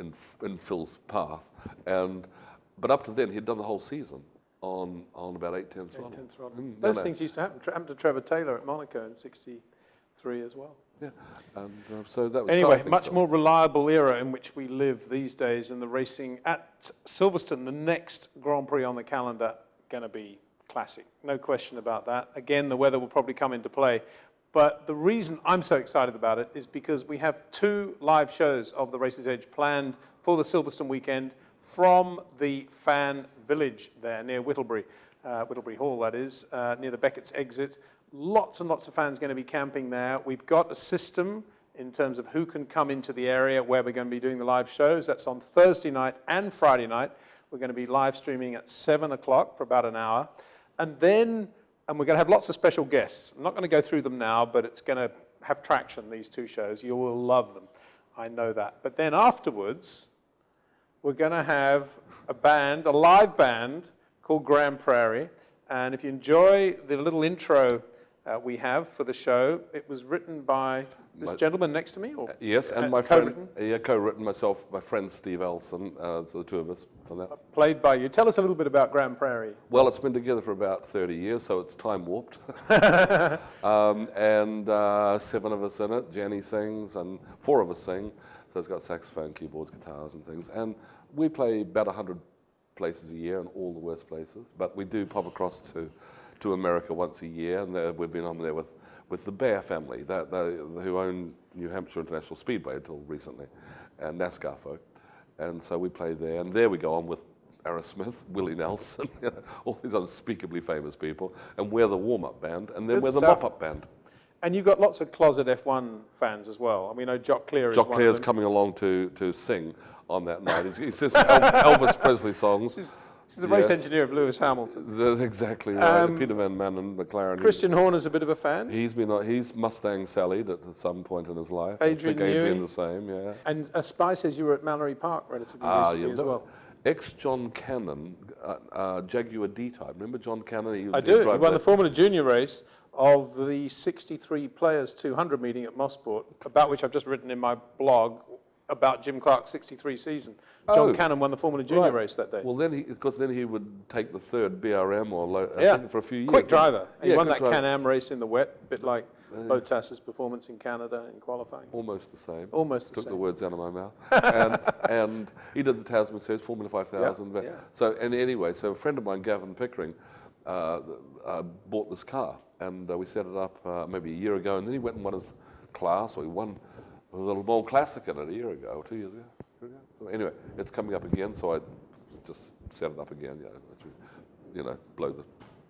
in Phil's path. But up to then, he'd done the whole season on about 8/10 throttle. 8/10 throttle. Those things used to happen. Happened to Trevor Taylor at Monaco in '63 as well. Yeah, and so that was anyway, much more reliable era in which we live these days, and the racing at Silverstone, the next Grand Prix on the calendar, going to be classic. No question about that. Again, the weather will probably come into play. But the reason I'm so excited about it is because we have 2 live shows of the Racer's Edge planned for the Silverstone weekend from the fan village there near Whittlebury Hall, that is, near the Beckett's exit. Lots and lots of fans going to be camping there. We've got a system in terms of who can come into the area where we're going to be doing the live shows. That's on Thursday night and Friday night. We're going to be live streaming at 7 o'clock for about an hour. And we're going to have lots of special guests. I'm not going to go through them now, but it's going to have traction, these 2 shows. You will love them. I know that. But then afterwards, we're going to have a live band called Grand Prairie. And if you enjoy the little intro we have for the show, it was written by this gentleman next to me? Or yes, and my friend, co-written myself, my friend Steve Elson, so the 2 of us on that. Played by you. Tell us a little bit about Grand Prairie. Well, it's been together for about 30 years, so it's time warped. And 7 of us in it. Jenny sings, and 4 of us sing. So it's got saxophone, keyboards, guitars, and things. And we play about 100 places a year in all the worst places. But we do pop across to America once a year, and we've been on there with the Bear family, who own New Hampshire International Speedway until recently, and NASCAR folk. And so we play there, and there we go on with Aerosmith, Willie Nelson, all these unspeakably famous people, and we're the warm-up band, and then Good we're the stuff. mop-up band. And you've got lots of closet F1 fans as well. I mean, Jock Clear is Jock one Clear's of them. coming along to sing on that night. He says Elvis Presley songs. This is the race engineer of Lewis Hamilton. Exactly right. Peter Van Manen, McLaren. Christian Horner's a bit of a fan. He's Mustang Sallied at some point in his life. Adrian Adrian the same, yeah. And Spy says you were at Mallory Park relatively recently as well. Ex-John Cannon, Jaguar D-Type. Remember John Cannon? I do. He won the Formula Junior race of the 63 Players 200 meeting at Mosport, about which I've just written in my blog about Jim Clark's 63 season. John Cannon won the Formula Junior race that day. Well, then he would take the 3rd BRM I think for a few years. Quick driver. He won that driver. Can-Am race in the wet, a bit like Bottas's performance in Canada in qualifying. Almost the same. Almost the Took same. the words out of my mouth. and he did the Tasman Series, Formula 5000. Yeah. So, and anyway, so a friend of mine, Gavin Pickering, bought this car, and we set it up maybe a year ago, and then he went and won his class, or he won the Le Mans Classic in it a year ago, or 2 years ago. So anyway, it's coming up again, so I just set it up again, blow the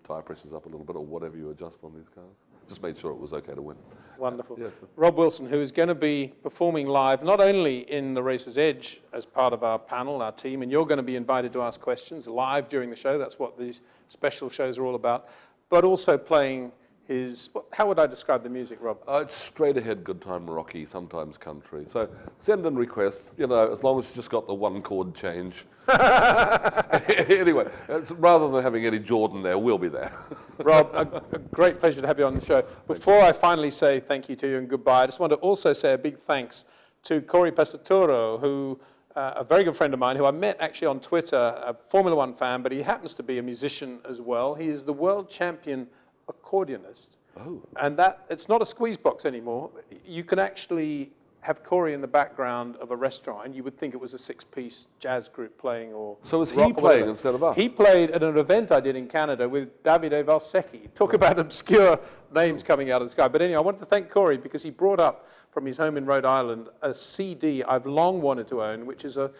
tyre pressures up a little bit, or whatever you adjust on these cars. Just made sure it was okay to win. Wonderful. Yes. Rob Wilson, who is going to be performing live, not only in the Racer's Edge as part of our panel, our team, and you're going to be invited to ask questions live during the show. That's what these special shows are all about. But also playing how would I describe the music, Rob? It's straight ahead, good time, rocky, sometimes country. So send in requests, as long as you just got the 1 chord change. Anyway, rather than having Eddie Jordan there, we'll be there. Rob, a great pleasure to have you on the show. Before I finally say thank you to you and goodbye, I just want to also say a big thanks to Corey Pesaturo, who a very good friend of mine, who I met actually on Twitter, a Formula One fan, but he happens to be a musician as well. He is the world champion accordionist. Oh. And it's not a squeeze box anymore. You can actually have Corey in the background of a restaurant, and you would think it was a 6-piece jazz group playing, or So was rock he or playing whatever. instead of us? He played at an event I did in Canada with Davide Valsecchi. Talk about obscure names coming out of the sky. But anyway, I wanted to thank Corey because he brought up from his home in Rhode Island a CD I've long wanted to own, which is a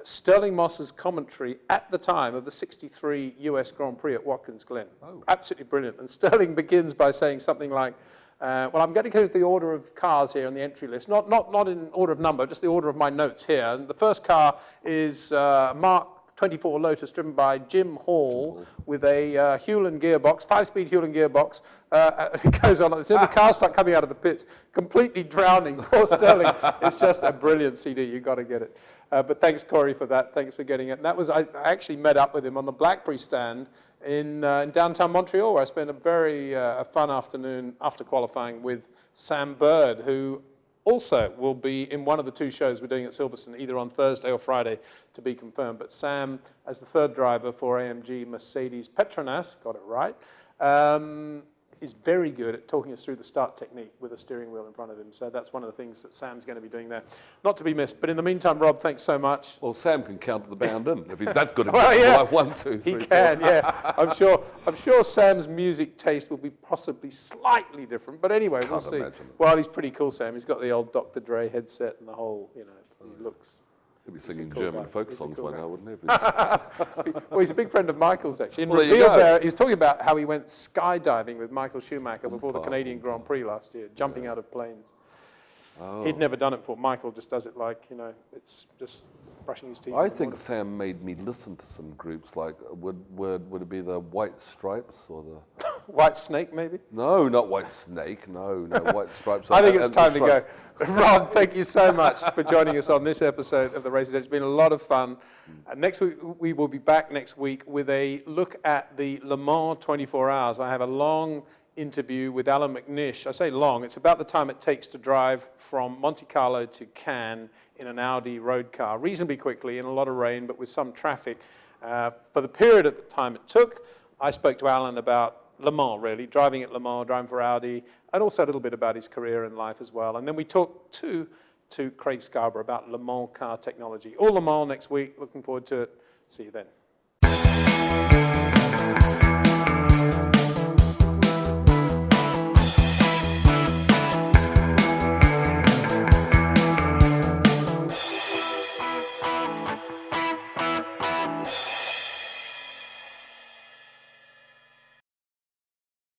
Sterling Moss's commentary at the time of the 63 US Grand Prix at Watkins Glen. Oh. Absolutely brilliant. And Sterling begins by saying something like, Well, I'm going to go to the order of cars here on the entry list, not in order of number, just the order of my notes here. And the first car is Mark 24 Lotus, driven by Jim Hall, with a Hewland gearbox, 5-speed Hewland gearbox. It goes on. It's in the car start coming out of the pits, completely drowning. Poor Sterling. It's just a brilliant CD. You've got to get it. But thanks, Corey, for that. Thanks for getting it. And that was, I actually met up with him on the BlackBerry stand in downtown Montreal, where I spent a very fun afternoon after qualifying with Sam Bird, who also will be in one of the two shows we're doing at Silverstone, either on Thursday or Friday, to be confirmed. But Sam, as the third driver for AMG Mercedes Petronas, got it right, is very good at talking us through the start technique with a steering wheel in front of him. So that's one of the things that Sam's going to be doing there. Not to be missed. But in the meantime, Rob, thanks so much. Well, Sam can count the band in if he's that good at Well, it. yeah. Like 1, 2, 3, He 4. can, yeah. I'm sure Sam's music taste will be possibly slightly different. But anyway, we'll see. imagine it. Well, he's pretty cool, Sam. He's got the old Dr. Dre headset and the whole, he looks. He'd be singing cool German guy. folk He's a songs cool by guy. now, wouldn't he? Well, he's a big friend of Michael's, actually. In Well, there you Revealed go. there, he was talking about how he went skydiving with Michael Schumacher before the Oompa, Canadian Grand Prix last year, jumping out of planes. Oh. He'd never done it before. Michael just does it like, it's just brushing his teeth. I in the think water. Sam made me listen to some groups like, would it be the White Stripes or the... White Snake, maybe? No, not White Snake, no, White Stripes. I think it's And time the to go. Stripes. Rob, thank you so much for joining us on this episode of The Races Edge. It's been a lot of fun. Next week, we will be back next week with a look at the Le Mans 24 Hours. I have a long interview with Alan McNish. I say long, it's about the time it takes to drive from Monte Carlo to Cannes in an Audi road car, reasonably quickly in a lot of rain, but with some traffic. For the period at the time it took, I spoke to Alan about Le Mans, really, driving at Le Mans, driving for Audi, and also a little bit about his career and life as well. And then we talked to Craig Scarborough about Le Mans car technology. All Le Mans next week. Looking forward to it. See you then.